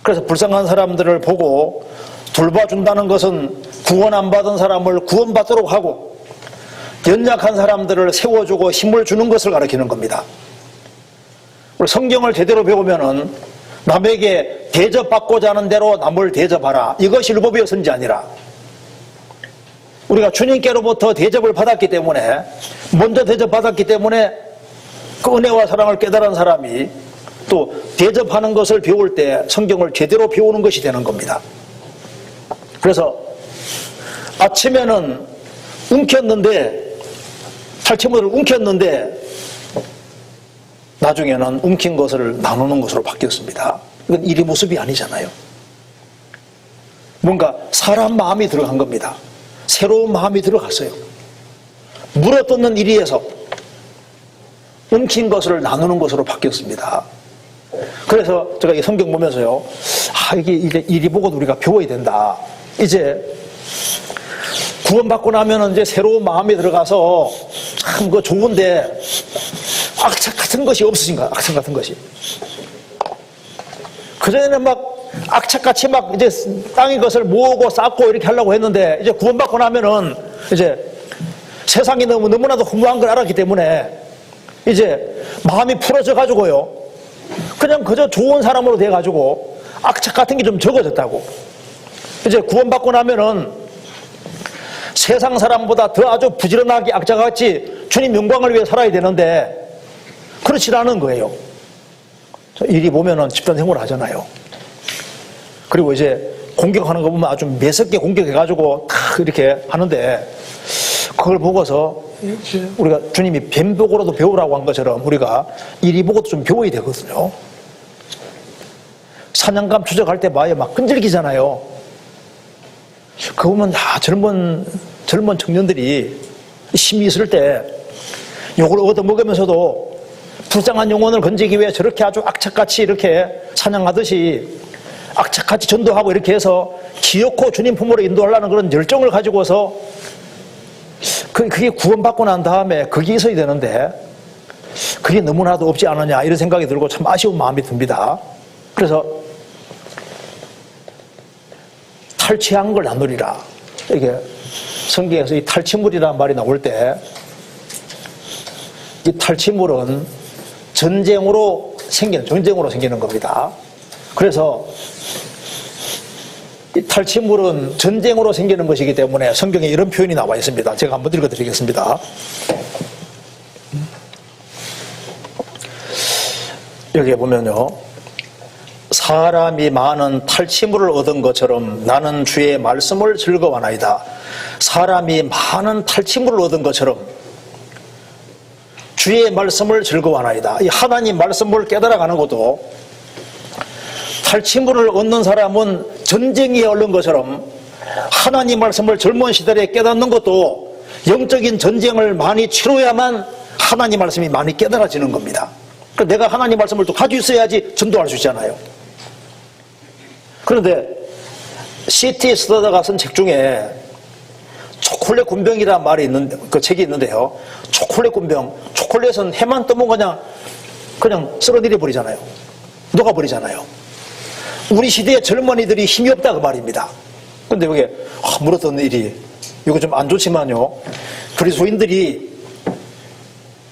그래서 불쌍한 사람들을 보고 돌봐준다는 것은 구원 안 받은 사람을 구원받도록 하고 연약한 사람들을 세워주고 힘을 주는 것을 가리키는 겁니다. 우리 성경을 제대로 배우면은 남에게 대접받고자 하는 대로 남을 대접하라. 이것이 율법이었는지 아니라 우리가 주님께로부터 대접을 받았기 때문에, 먼저 대접받았기 때문에 그 은혜와 사랑을 깨달은 사람이 또 대접하는 것을 배울 때 성경을 제대로 배우는 것이 되는 겁니다. 그래서 아침에는 움켰는데, 탈취물을 움켰는데 나중에는 움킨 것을 나누는 것으로 바뀌었습니다. 이건 일의 모습이 아니잖아요. 뭔가 사람 마음이 들어간 겁니다. 새로운 마음이 들어갔어요. 물어뜯는 일에서 움킨 것을 나누는 것으로 바뀌었습니다. 그래서 제가 이 성경 보면서요, 이게 이제 이리 보고 우리가 배워야 된다. 이제 구원받고 나면은 이제 새로운 마음이 들어가서 참 그 좋은데 악착 같은 것이 없으신가? 악착 같은 것이. 그전에는 막 악착같이 막 이제 땅의 것을 모으고 쌓고 이렇게 하려고 했는데, 이제 구원받고 나면은 이제 세상이 너무나도 허무한 걸 알았기 때문에 이제 마음이 풀어져 가지고요, 그냥 그저 좋은 사람으로 돼 가지고 악착 같은 게 좀 적어졌다고. 이제 구원받고 나면은 세상 사람보다 더 아주 부지런하게 악착같이 주님 영광을 위해 살아야 되는데 그렇지 않은 거예요. 이리 보면은 집단 생활을 하잖아요. 그리고 이제 공격하는 거 보면 아주 매섭게 공격해가지고 탁 이렇게 하는데, 그걸 보고서 우리가 주님이 뱀복으로도 배우라고 한 것처럼 우리가 이리 보고도 좀 배워야 되거든요. 사냥감 추적할 때 봐요, 막 끈질기잖아요. 그거 보면 젊은 청년들이 힘이 있을 때 요걸 얻어먹으면서도 불쌍한 영혼을 건지기 위해 저렇게 아주 악착같이 이렇게 사냥하듯이 악착같이 전도하고 이렇게 해서 기어코 주님 품으로 인도하려는 그런 열정을 가지고서 그게 구원받고 난 다음에 그게 있어야 되는데, 그게 너무나도 없지 않느냐 이런 생각이 들고 참 아쉬운 마음이 듭니다. 그래서 탈취한 걸 나누리라. 이게 성경에서 이 탈취물이라는 말이 나올 때 이 탈취물은 전쟁으로 생기는 겁니다. 그래서 이 탈취물은 전쟁으로 생기는 것이기 때문에 성경에 이런 표현이 나와 있습니다. 제가 한번 읽어드리겠습니다. 여기에 보면요, 사람이 많은 탈취물을 얻은 것처럼 나는 주의 말씀을 즐거워하나이다. 사람이 많은 탈취물을 얻은 것처럼 주의 말씀을 즐거워하나이다. 이 하나님 말씀을 깨달아가는 것도 탈취물을 얻는 사람은 전쟁에 얼른 것처럼 하나님 말씀을 젊은 시절에 깨닫는 것도 영적인 전쟁을 많이 치러야만 하나님 말씀이 많이 깨달아지는 겁니다. 내가 하나님 말씀을 또 가지고 있어야지 전도할 수 있잖아요. 그런데 C.T. 스터더가 쓴 책 중에 초콜릿 군병이라는 말이 있는데, 그 책이 있는데요. 초콜릿 군병, 초콜릿은 해만 뜨면 그냥 쓸어내려 버리잖아요. 녹아버리잖아요. 우리 시대의 젊은이들이 힘이 없다 그 말입니다. 근데 여기 물었던 일이, 이거 좀 안 좋지만요, 그리스도인들이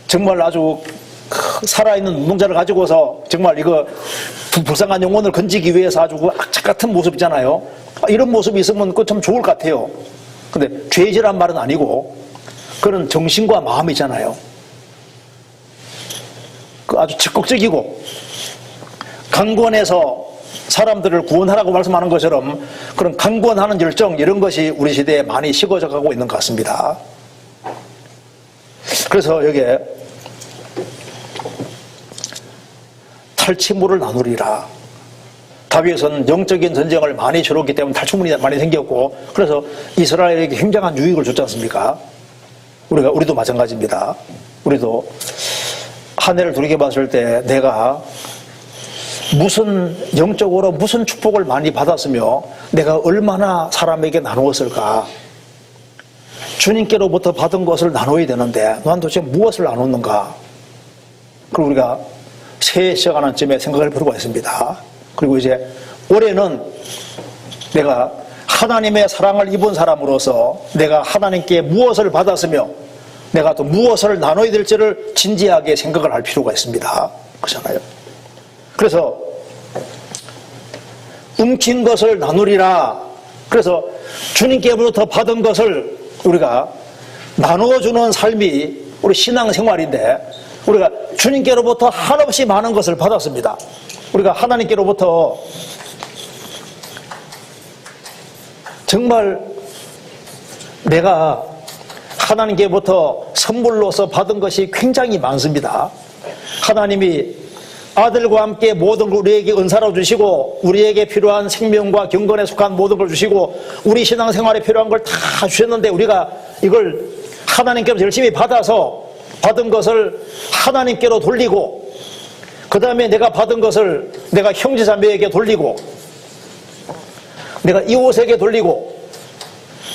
정말 아주 살아있는 운동자를 가지고서 정말 이거 불쌍한 영혼을 건지기 위해서 아주 그 악착 같은 모습이잖아요. 이런 모습이 있으면 그거 참 좋을 것 같아요. 근데 죄질한 말은 아니고 그런 정신과 마음이잖아요. 그 아주 적극적이고 강권해서 사람들을 구원하라고 말씀하는 것처럼 그런 강권하는 열정, 이런 것이 우리 시대에 많이 식어져 가고 있는 것 같습니다. 그래서 여기에 탈취물을 나누리라. 다윗은 영적인 전쟁을 많이 치렀기 때문에 탈취물이 많이 생겼고, 그래서 이스라엘에게 굉장한 유익을 줬지 않습니까? 우리도 마찬가지입니다. 우리도 한 해를 돌이켜봤을 때 내가 무슨 영적으로 무슨 축복을 많이 받았으며 내가 얼마나 사람에게 나누었을까. 주님께로부터 받은 것을 나눠야 되는데 난 도대체 무엇을 나눴는가. 그리고 우리가 새해 시작하는 쯤에 생각을 해볼 수가 있습니다. 그리고 이제 올해는 내가 하나님의 사랑을 입은 사람으로서 내가 하나님께 무엇을 받았으며 내가 또 무엇을 나눠야 될지를 진지하게 생각을 할 필요가 있습니다. 그렇잖아요. 그래서 움킨 것을 나누리라. 그래서 주님께로부터 받은 것을 우리가 나누어주는 삶이 우리 신앙생활인데, 우리가 주님께로부터 한없이 많은 것을 받았습니다. 우리가 하나님께로부터 정말 내가 하나님께로부터 선물로서 받은 것이 굉장히 많습니다. 하나님이 아들과 함께 모든 걸 우리에게 은사로 주시고 우리에게 필요한 생명과 경건에 속한 모든 걸 주시고 우리 신앙생활에 필요한 걸 다 주셨는데, 우리가 이걸 하나님께로 열심히 받아서 받은 것을 하나님께로 돌리고, 그 다음에 내가 받은 것을 내가 형제자매에게 돌리고, 내가 이웃에게 돌리고,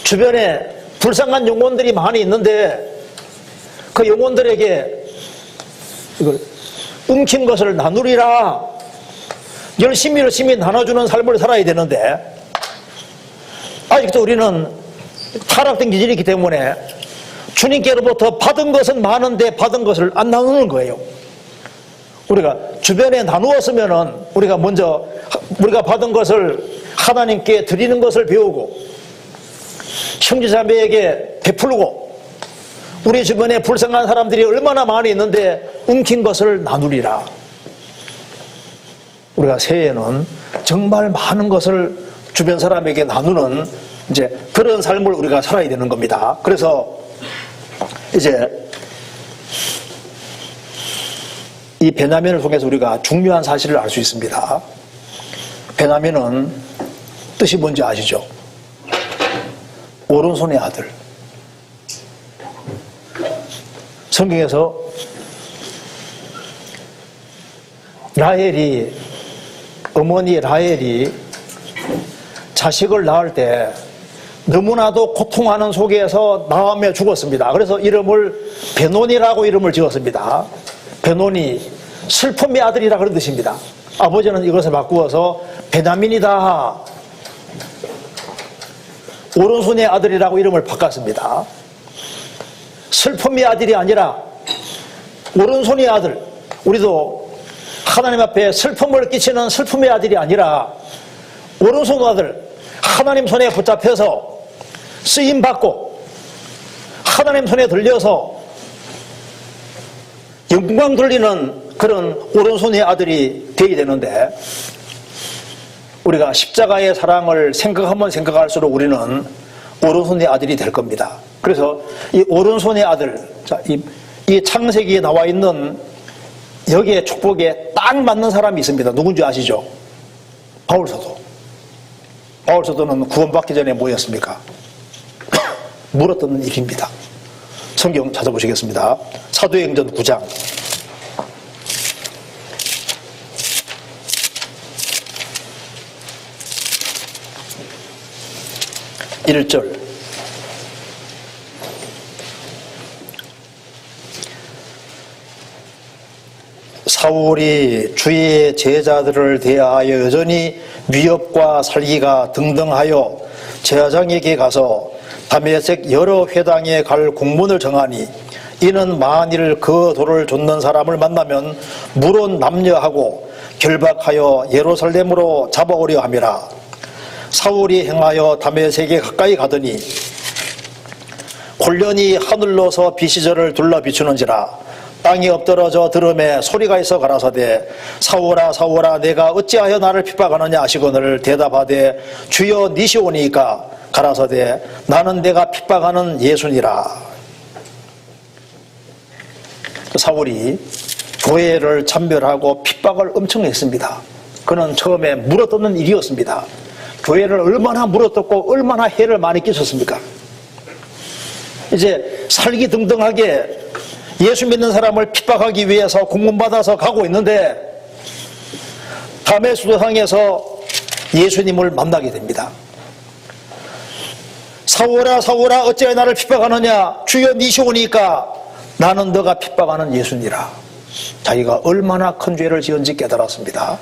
주변에 불쌍한 영혼들이 많이 있는데 그 영혼들에게 이걸 움킨 것을 나누리라. 열심히 나눠주는 삶을 살아야 되는데, 아직도 우리는 타락된 기질이 있기 때문에 주님께로부터 받은 것은 많은데 받은 것을 안 나누는 거예요. 우리가 주변에 나누었으면은 우리가 먼저 우리가 받은 것을 하나님께 드리는 것을 배우고 형제자매에게 베풀고, 우리 주변에 불쌍한 사람들이 얼마나 많이 있는데 움킨 것을 나누리라. 우리가 새해에는 정말 많은 것을 주변 사람에게 나누는 이제 그런 삶을 우리가 살아야 되는 겁니다. 그래서 이제 이 베냐민을 통해서 우리가 중요한 사실을 알 수 있습니다. 베냐민은 뜻이 뭔지 아시죠? 오른손의 아들. 성경에서 어머니 라헬이 자식을 낳을 때 너무나도 고통하는 속에서 낳으며 죽었습니다. 그래서 이름을 베논이라고 이름을 지었습니다. 베논이 슬픔의 아들이라 그런 뜻입니다. 아버지는 이것을 바꾸어서 베냐민이다, 오른손의 아들이라고 이름을 바꿨습니다. 슬픔의 아들이 아니라 오른손의 아들. 우리도 하나님 앞에 슬픔을 끼치는 슬픔의 아들이 아니라 오른손 아들, 하나님 손에 붙잡혀서 쓰임받고 하나님 손에 들려서 영광 돌리는 그런 오른손의 아들이 되어야 되는데, 우리가 십자가의 사랑을 생각하면 생각할수록 우리는 오른손의 아들이 될 겁니다. 그래서 이 오른손의 아들, 이 창세기에 나와 있는 여기에 축복에 딱 맞는 사람이 있습니다. 누군지 아시죠? 바울사도. 바울사도는 구원받기 전에 뭐였습니까? 물었던 일입니다. 성경 찾아보시겠습니다. 사도행전 9장 1절. 사울이 주의 제자들을 대하여 여전히 위협과 살기가 등등하여 제사장에게 가서 다메섹 여러 회당에 갈 공문을 정하니, 이는 만일 그 돌을 좇는 사람을 만나면 물론 남녀하고 결박하여 예루살렘으로 잡아오려 함이라. 사울이 행하여 다메섹에 가까이 가더니 홀련히 하늘로서 빛이 저를 둘러 비추는지라. 땅이 엎드러져 들음에 소리가 있어 가라사대, 사울아 사울아 내가 어찌하여 나를 핍박하느냐 하시거늘 대답하되 주여 니시오니까 가라사대 나는 내가 핍박하는 예수니라. 사울이 교회를 참멸하고 핍박을 엄청 했습니다. 그는 처음에 물어뜯는 일이었습니다. 교회를 얼마나 물어뜯고 얼마나 해를 많이 끼쳤습니까? 이제 살기 등등하게 예수 믿는 사람을 핍박하기 위해서 공문받아서 가고 있는데, 다메섹도상에서 예수님을 만나게 됩니다. 사울아 사울아 어찌하여 나를 핍박하느냐, 주여 니시오니까 나는 너가 핍박하는 예수니라. 자기가 얼마나 큰 죄를 지은지 깨달았습니다.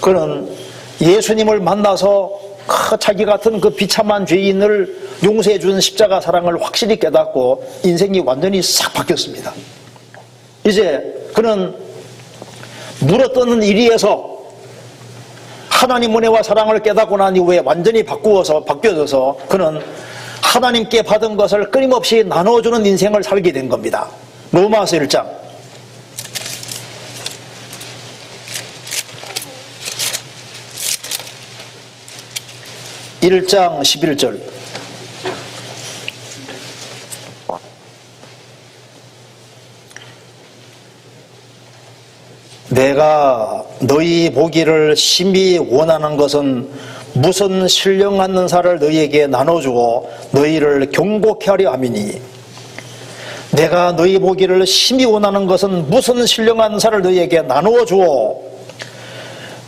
그는 예수님을 만나서 자기 같은 그 비참한 죄인을 용서해 준 십자가 사랑을 확실히 깨닫고 인생이 완전히 싹 바뀌었습니다. 이제 그는 물어뜯는 일에서 하나님 은혜와 사랑을 깨닫고 난 이후에 완전히 바뀌어져서 그는 하나님께 받은 것을 끊임없이 나눠주는 인생을 살게 된 겁니다. 로마서 1장 1장 11절. 내가 너희 보기를 심히 원하는 것은 무슨 신령한 은사를 너희에게 나눠주고 너희를 경고케 하려 함이니, 내가 너희 보기를 심히 원하는 것은 무슨 신령한 은사를 너희에게 나누어 주어.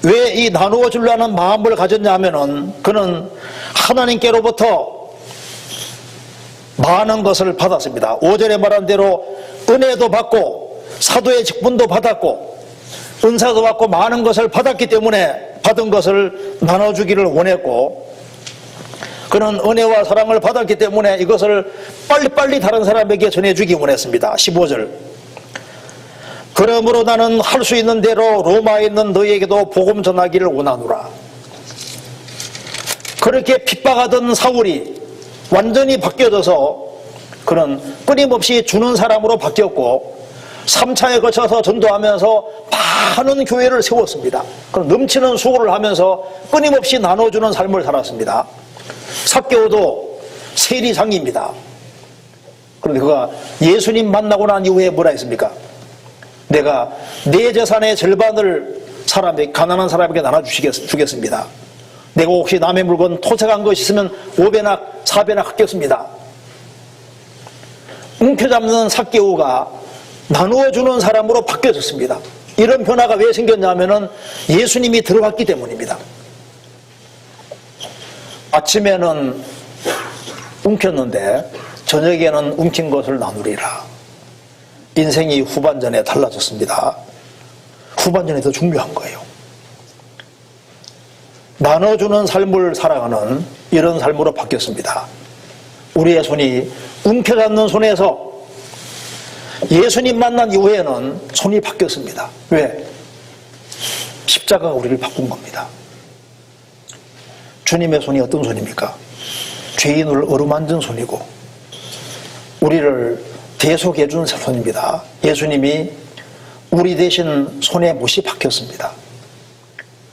왜 이 나누어 주려는 마음을 가졌냐 하면은 그는 하나님께로부터 많은 것을 받았습니다. 5절에 말한 대로 은혜도 받고 사도의 직분도 받았고 은사도 받고 많은 것을 받았기 때문에 받은 것을 나눠주기를 원했고, 그는 은혜와 사랑을 받았기 때문에 이것을 빨리빨리 다른 사람에게 전해주기 원했습니다. 15절. 그러므로 나는 할 수 있는 대로 로마에 있는 너희에게도 복음 전하기를 원하노라. 그렇게 핍박하던 사울이 완전히 바뀌어져서 그는 끊임없이 주는 사람으로 바뀌었고, 3차에 거쳐서 전도하면서 많은 교회를 세웠습니다. 그럼 넘치는 수고를 하면서 끊임없이 나눠주는 삶을 살았습니다. 삭개오도 세리상입니다. 그런데 그가 예수님 만나고 난 이후에 뭐라 했습니까? 내가 내 재산의 절반을 가난한 사람에게 나눠주겠습니다. 내가 혹시 남의 물건 토색한 것이 있으면 5배나 4배나 갚겠습니다. 움켜잡는 삭개오가 나누어주는 사람으로 바뀌어졌습니다. 이런 변화가 왜 생겼냐면은 예수님이 들어갔기 때문입니다. 아침에는 움켰는데 저녁에는 움킨 것을 나누리라. 인생이 후반전에 달라졌습니다. 후반전이 더 중요한 거예요. 나눠주는 삶을 살아가는 이런 삶으로 바뀌었습니다. 우리의 손이 움켜잡는 손에서 예수님 만난 이후에는 손이 바뀌었습니다. 왜? 십자가가 우리를 바꾼 겁니다. 주님의 손이 어떤 손입니까? 죄인을 어루만진 손이고 우리를 대속해 준 손입니다. 예수님이 우리 대신 손에 못이 박혔습니다.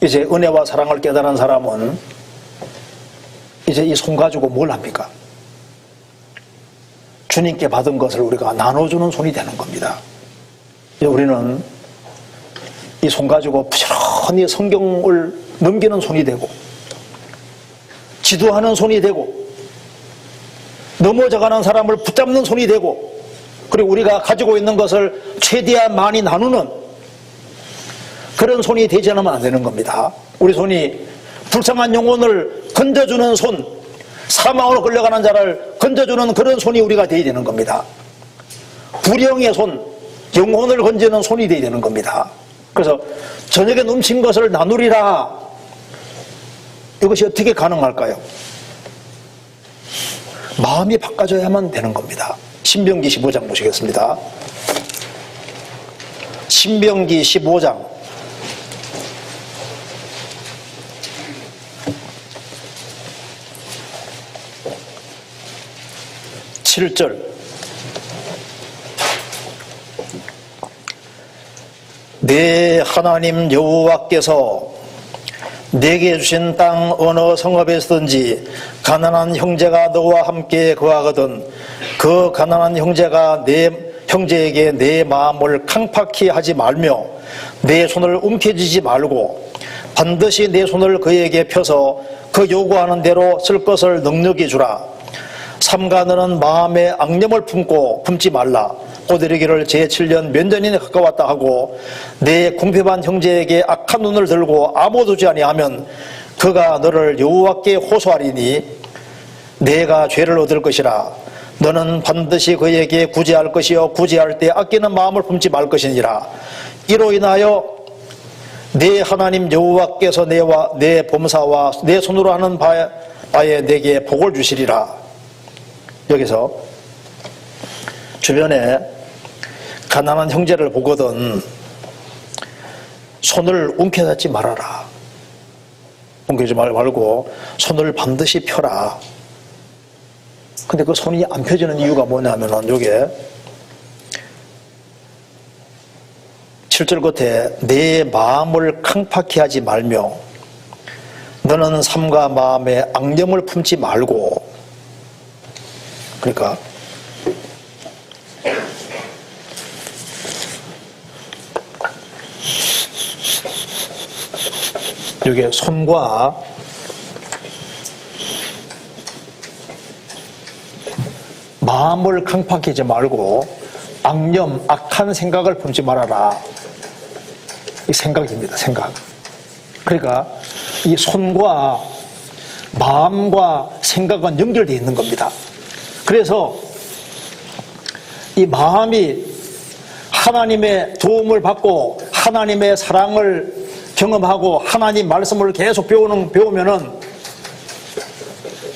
이제 은혜와 사랑을 깨달은 사람은 이제 이 손 가지고 뭘 합니까? 주님께 받은 것을 우리가 나눠주는 손이 되는 겁니다. 이제 우리는 이 손 가지고 부지런히 성경을 넘기는 손이 되고 지도하는 손이 되고 넘어져가는 사람을 붙잡는 손이 되고 그리고 우리가 가지고 있는 것을 최대한 많이 나누는 그런 손이 되지 않으면 안 되는 겁니다. 우리 손이 불쌍한 영혼을 건져주는 손, 사망으로 끌려가는 자를 건져주는 그런 손이 우리가 되어야 되는 겁니다. 불령의 손, 영혼을 건지는 손이 되어야 되는 겁니다. 그래서 저녁에 넘친 것을 나누리라. 이것이 어떻게 가능할까요? 마음이 바꿔져야만 되는 겁니다. 신명기 15장 보시겠습니다. 신명기 15장 7절 내 하나님 여호와께서 내게 주신 땅 어느 성읍에서든지 가난한 형제가 너와 함께 거하거든 그 가난한 형제가 내 형제에게 내 마음을 강팍히 하지 말며 내 손을 움켜쥐지 말고 반드시 내 손을 그에게 펴서 그 요구하는 대로 쓸 것을 넉넉히 주라. 삼가 너는 마음에 악념을 품지 말라. 곧 이르기를 제7년 몇 년이나 가까웠다 하고 내 궁핍한 형제에게 악한 눈을 들고 아무도 주지 아니하면 그가 너를 여호와께 호소하리니 내가 죄를 얻을 것이라. 너는 반드시 그에게 구제할 것이요 구제할 때 아끼는 마음을 품지 말 것이니라. 이로 인하여 내 하나님 여호와께서 내와 내 범사와 내 손으로 하는 바에 내게 복을 주시리라. 여기서 주변에 가난한 형제를 보거든 손을 움켜잡지 말아라. 움켜쥐지 말고 손을 반드시 펴라. 근데 그 손이 안 펴지는 이유가 뭐냐면은 요게 7절 끝에 내 마음을 강팍히 하지 말며 너는 삼가 마음에 악념을 품지 말고 그러니까 이게 손과 마음을 강팍히 하지 말고 악념, 악한 생각을 품지 말아라. 이 생각입니다. 생각. 그러니까 이 손과 마음과 생각은 연결되어 있는 겁니다. 그래서 이 마음이 하나님의 도움을 받고 하나님의 사랑을 경험하고 하나님 말씀을 계속 배우면은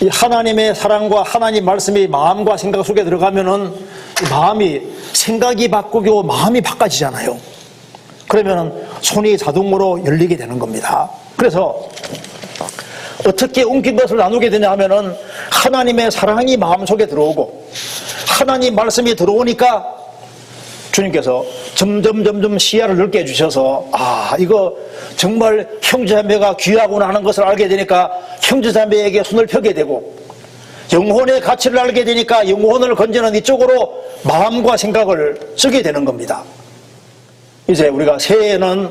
이 하나님의 사랑과 하나님 말씀이 마음과 생각 속에 들어가면은 이 마음이 생각이 바꾸고 마음이 바꿔지잖아요. 그러면은 손이 자동으로 열리게 되는 겁니다. 그래서 어떻게 옮긴 것을 나누게 되냐 하면은 하나님의 사랑이 마음속에 들어오고 하나님 말씀이 들어오니까 주님께서 점점 시야를 넓게 해주셔서 이거 정말 형제자매가 귀하구나 하는 것을 알게 되니까 형제자매에게 손을 펴게 되고 영혼의 가치를 알게 되니까 영혼을 건지는 이쪽으로 마음과 생각을 쓰게 되는 겁니다. 이제 우리가 새해에는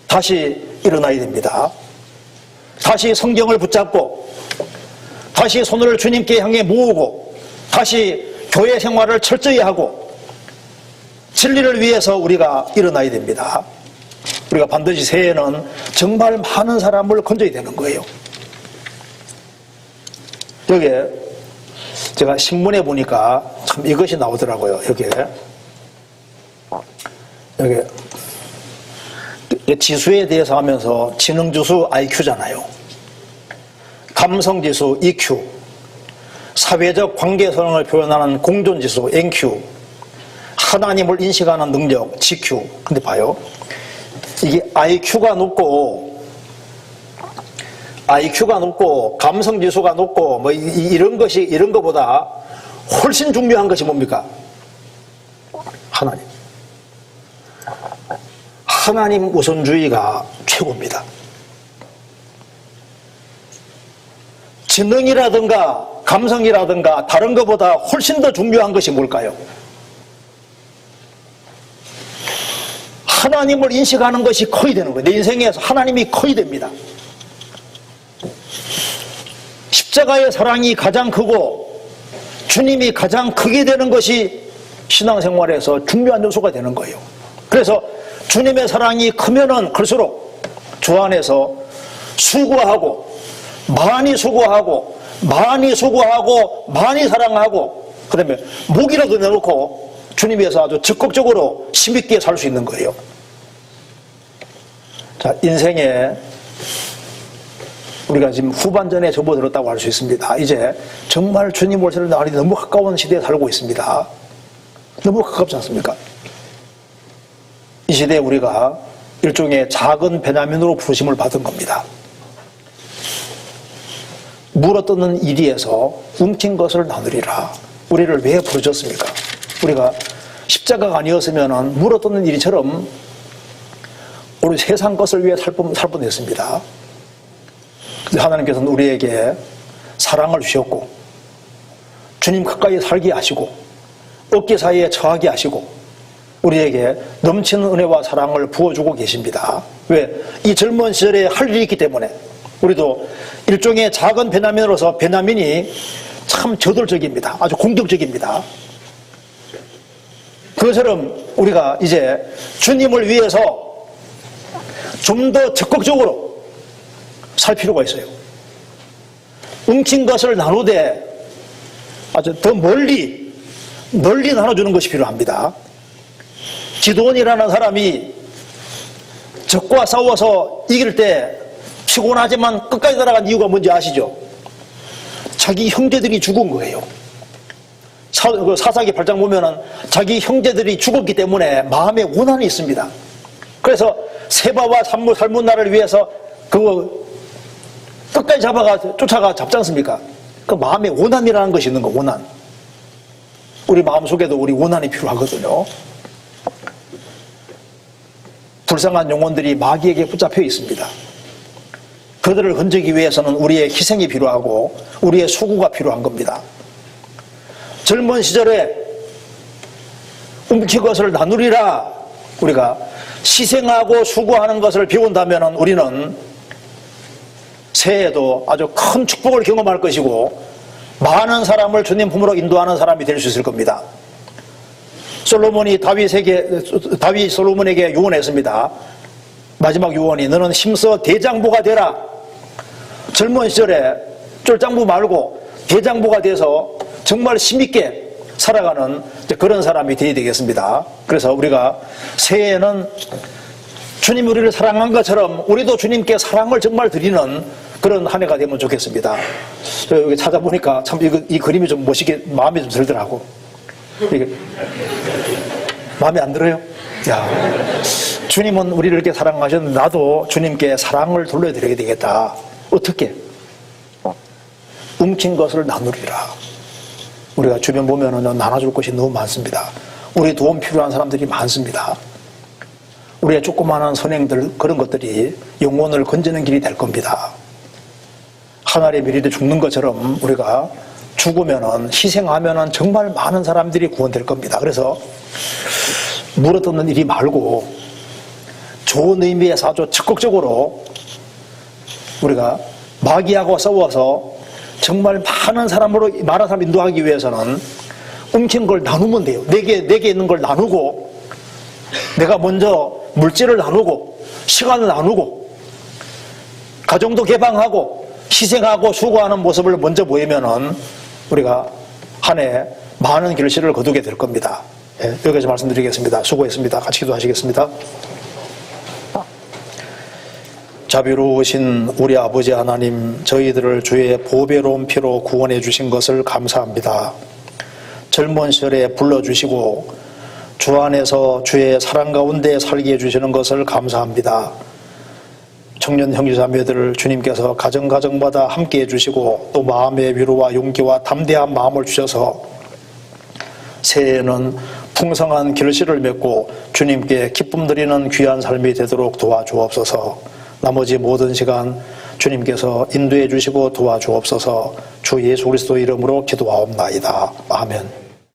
다시 일어나야 됩니다. 다시 성경을 붙잡고 다시 손을 주님께 향해 모으고 다시 교회 생활을 철저히 하고 진리를 위해서 우리가 일어나야 됩니다. 우리가 반드시 새해에는 정말 많은 사람을 건져야 되는 거예요. 여기에 제가 신문에 보니까 참 이것이 나오더라고요. 여기 지수에 대해서 하면서 지능지수 IQ잖아요. 감성지수 EQ, 사회적 관계성을 표현하는 공존지수 NQ, 하나님을 인식하는 능력 GQ. 근데 봐요. 이게 IQ가 높고 감성지수가 높고 뭐 이런 것보다 훨씬 중요한 것이 뭡니까? 하나님 우선주의가 최고입니다. 지능이라든가 감성이라든가 다른 것보다 훨씬 더 중요한 것이 뭘까요? 하나님을 인식하는 것이 커야 되는 거예요. 내 인생에서 하나님이 커야 됩니다. 십자가의 사랑이 가장 크고 주님이 가장 크게 되는 것이 신앙생활에서 중요한 요소가 되는 거예요. 그래서 주님의 사랑이 크면은 클수록 주 안에서 많이 수고하고 많이 사랑하고 그다음에 목이라도 내놓고 주님 위해서 아주 적극적으로 힘있게 살 수 있는 거예요. 자, 인생에 우리가 지금 후반전에 접어들었다고 할 수 있습니다. 이제 정말 주님 오실 날이 너무 가까운 시대에 살고 있습니다. 너무 가깝지 않습니까? 이 시대에 우리가 일종의 작은 베냐민으로 부르심을 받은 겁니다. 물어뜯는 이리에서 움킨 것을 나누리라. 우리를 왜 부르셨습니까? 우리가 십자가가 아니었으면 물어뜯는 이리처럼 우리 세상 것을 위해 살 뻔했습니다. 하나님께서는 우리에게 사랑을 주셨고 주님 가까이 살게 하시고 어깨 사이에 처하게 하시고 우리에게 넘치는 은혜와 사랑을 부어주고 계십니다. 왜? 이 젊은 시절에 할 일이 있기 때문에 우리도 일종의 작은 베냐민으로서 베냐민이 참 저돌적입니다. 아주 공격적입니다. 그것처럼 우리가 이제 주님을 위해서 좀 더 적극적으로 살 필요가 있어요. 움킨 것을 나누되 아주 더 멀리 나눠주는 것이 필요합니다. 기드온이라는 사람이 적과 싸워서 이길 때 피곤하지만 끝까지 날아간 이유가 뭔지 아시죠? 자기 형제들이 죽은 거예요. 사사기 8장 보면은 자기 형제들이 죽었기 때문에 마음에 원한이 있습니다. 그래서 세바와 살문나를 위해서 끝까지 쫓아가 잡지 않습니까? 그 마음에 원한이라는 것이 있는 거, 원한. 우리 마음속에도 우리 원한이 필요하거든요. 불쌍한 영혼들이 마귀에게 붙잡혀 있습니다. 그들을 건지기 위해서는 우리의 희생이 필요하고 우리의 수고가 필요한 겁니다. 젊은 시절에 움킬 것을 나누리라. 우리가 희생하고 수고하는 것을 배운다면 우리는 새해에도 아주 큰 축복을 경험할 것이고 많은 사람을 주님 품으로 인도하는 사람이 될 수 있을 겁니다. 솔로몬이 다윗 솔로몬에게 유언했습니다. 마지막 유언이 너는 힘써 대장부가 되라. 젊은 시절에 쫄장부 말고 대장부가 돼서 정말 힘있게 살아가는 그런 사람이 되어야 되겠습니다. 그래서 우리가 새해에는 주님이 우리를 사랑한 것처럼 우리도 주님께 사랑을 정말 드리는 그런 한 해가 되면 좋겠습니다. 여기 찾아보니까 참 이 그림이 좀 멋있게 마음에 좀 들더라고. 이게 마음에 안 들어요? 야, 주님은 우리를 이렇게 사랑하셨는데 나도 주님께 사랑을 돌려드려야 되겠다. 어떻게? 움킨 것을 나누리라. 우리가 주변 보면은 나눠줄 것이 너무 많습니다. 우리 도움 필요한 사람들이 많습니다. 우리의 조그마한 선행들, 그런 것들이 영혼을 건지는 길이 될 겁니다. 한 알의 미리도 죽는 것처럼 우리가 죽으면은, 희생하면은 정말 많은 사람들이 구원될 겁니다. 그래서 물어뜯는 일이 말고 좋은 의미에서 아주 적극적으로 우리가 마귀하고 싸워서 정말 많은 사람 인도하기 위해서는 움킨 걸 나누면 돼요. 내게 있는 걸 나누고, 내가 먼저 물질을 나누고, 시간을 나누고, 가정도 개방하고, 희생하고 수고하는 모습을 먼저 보이면은 우리가 한 해 많은 결실을 거두게 될 겁니다. 예, 여기까지 말씀드리겠습니다. 수고했습니다. 같이 기도하시겠습니다. 자비로우신 우리 아버지 하나님, 저희들을 주의 보배로운 피로 구원해 주신 것을 감사합니다. 젊은 시절에 불러주시고 주 안에서 주의 사랑 가운데 살게 해주시는 것을 감사합니다. 청년 형제자매들을 주님께서 가정가정마다 함께 해주시고 또 마음의 위로와 용기와 담대한 마음을 주셔서 새해에는 풍성한 결실을 맺고 주님께 기쁨 드리는 귀한 삶이 되도록 도와주옵소서. 나머지 모든 시간 주님께서 인도해 주시고 도와주옵소서. 주 예수 그리스도 이름으로 기도하옵나이다. 아멘.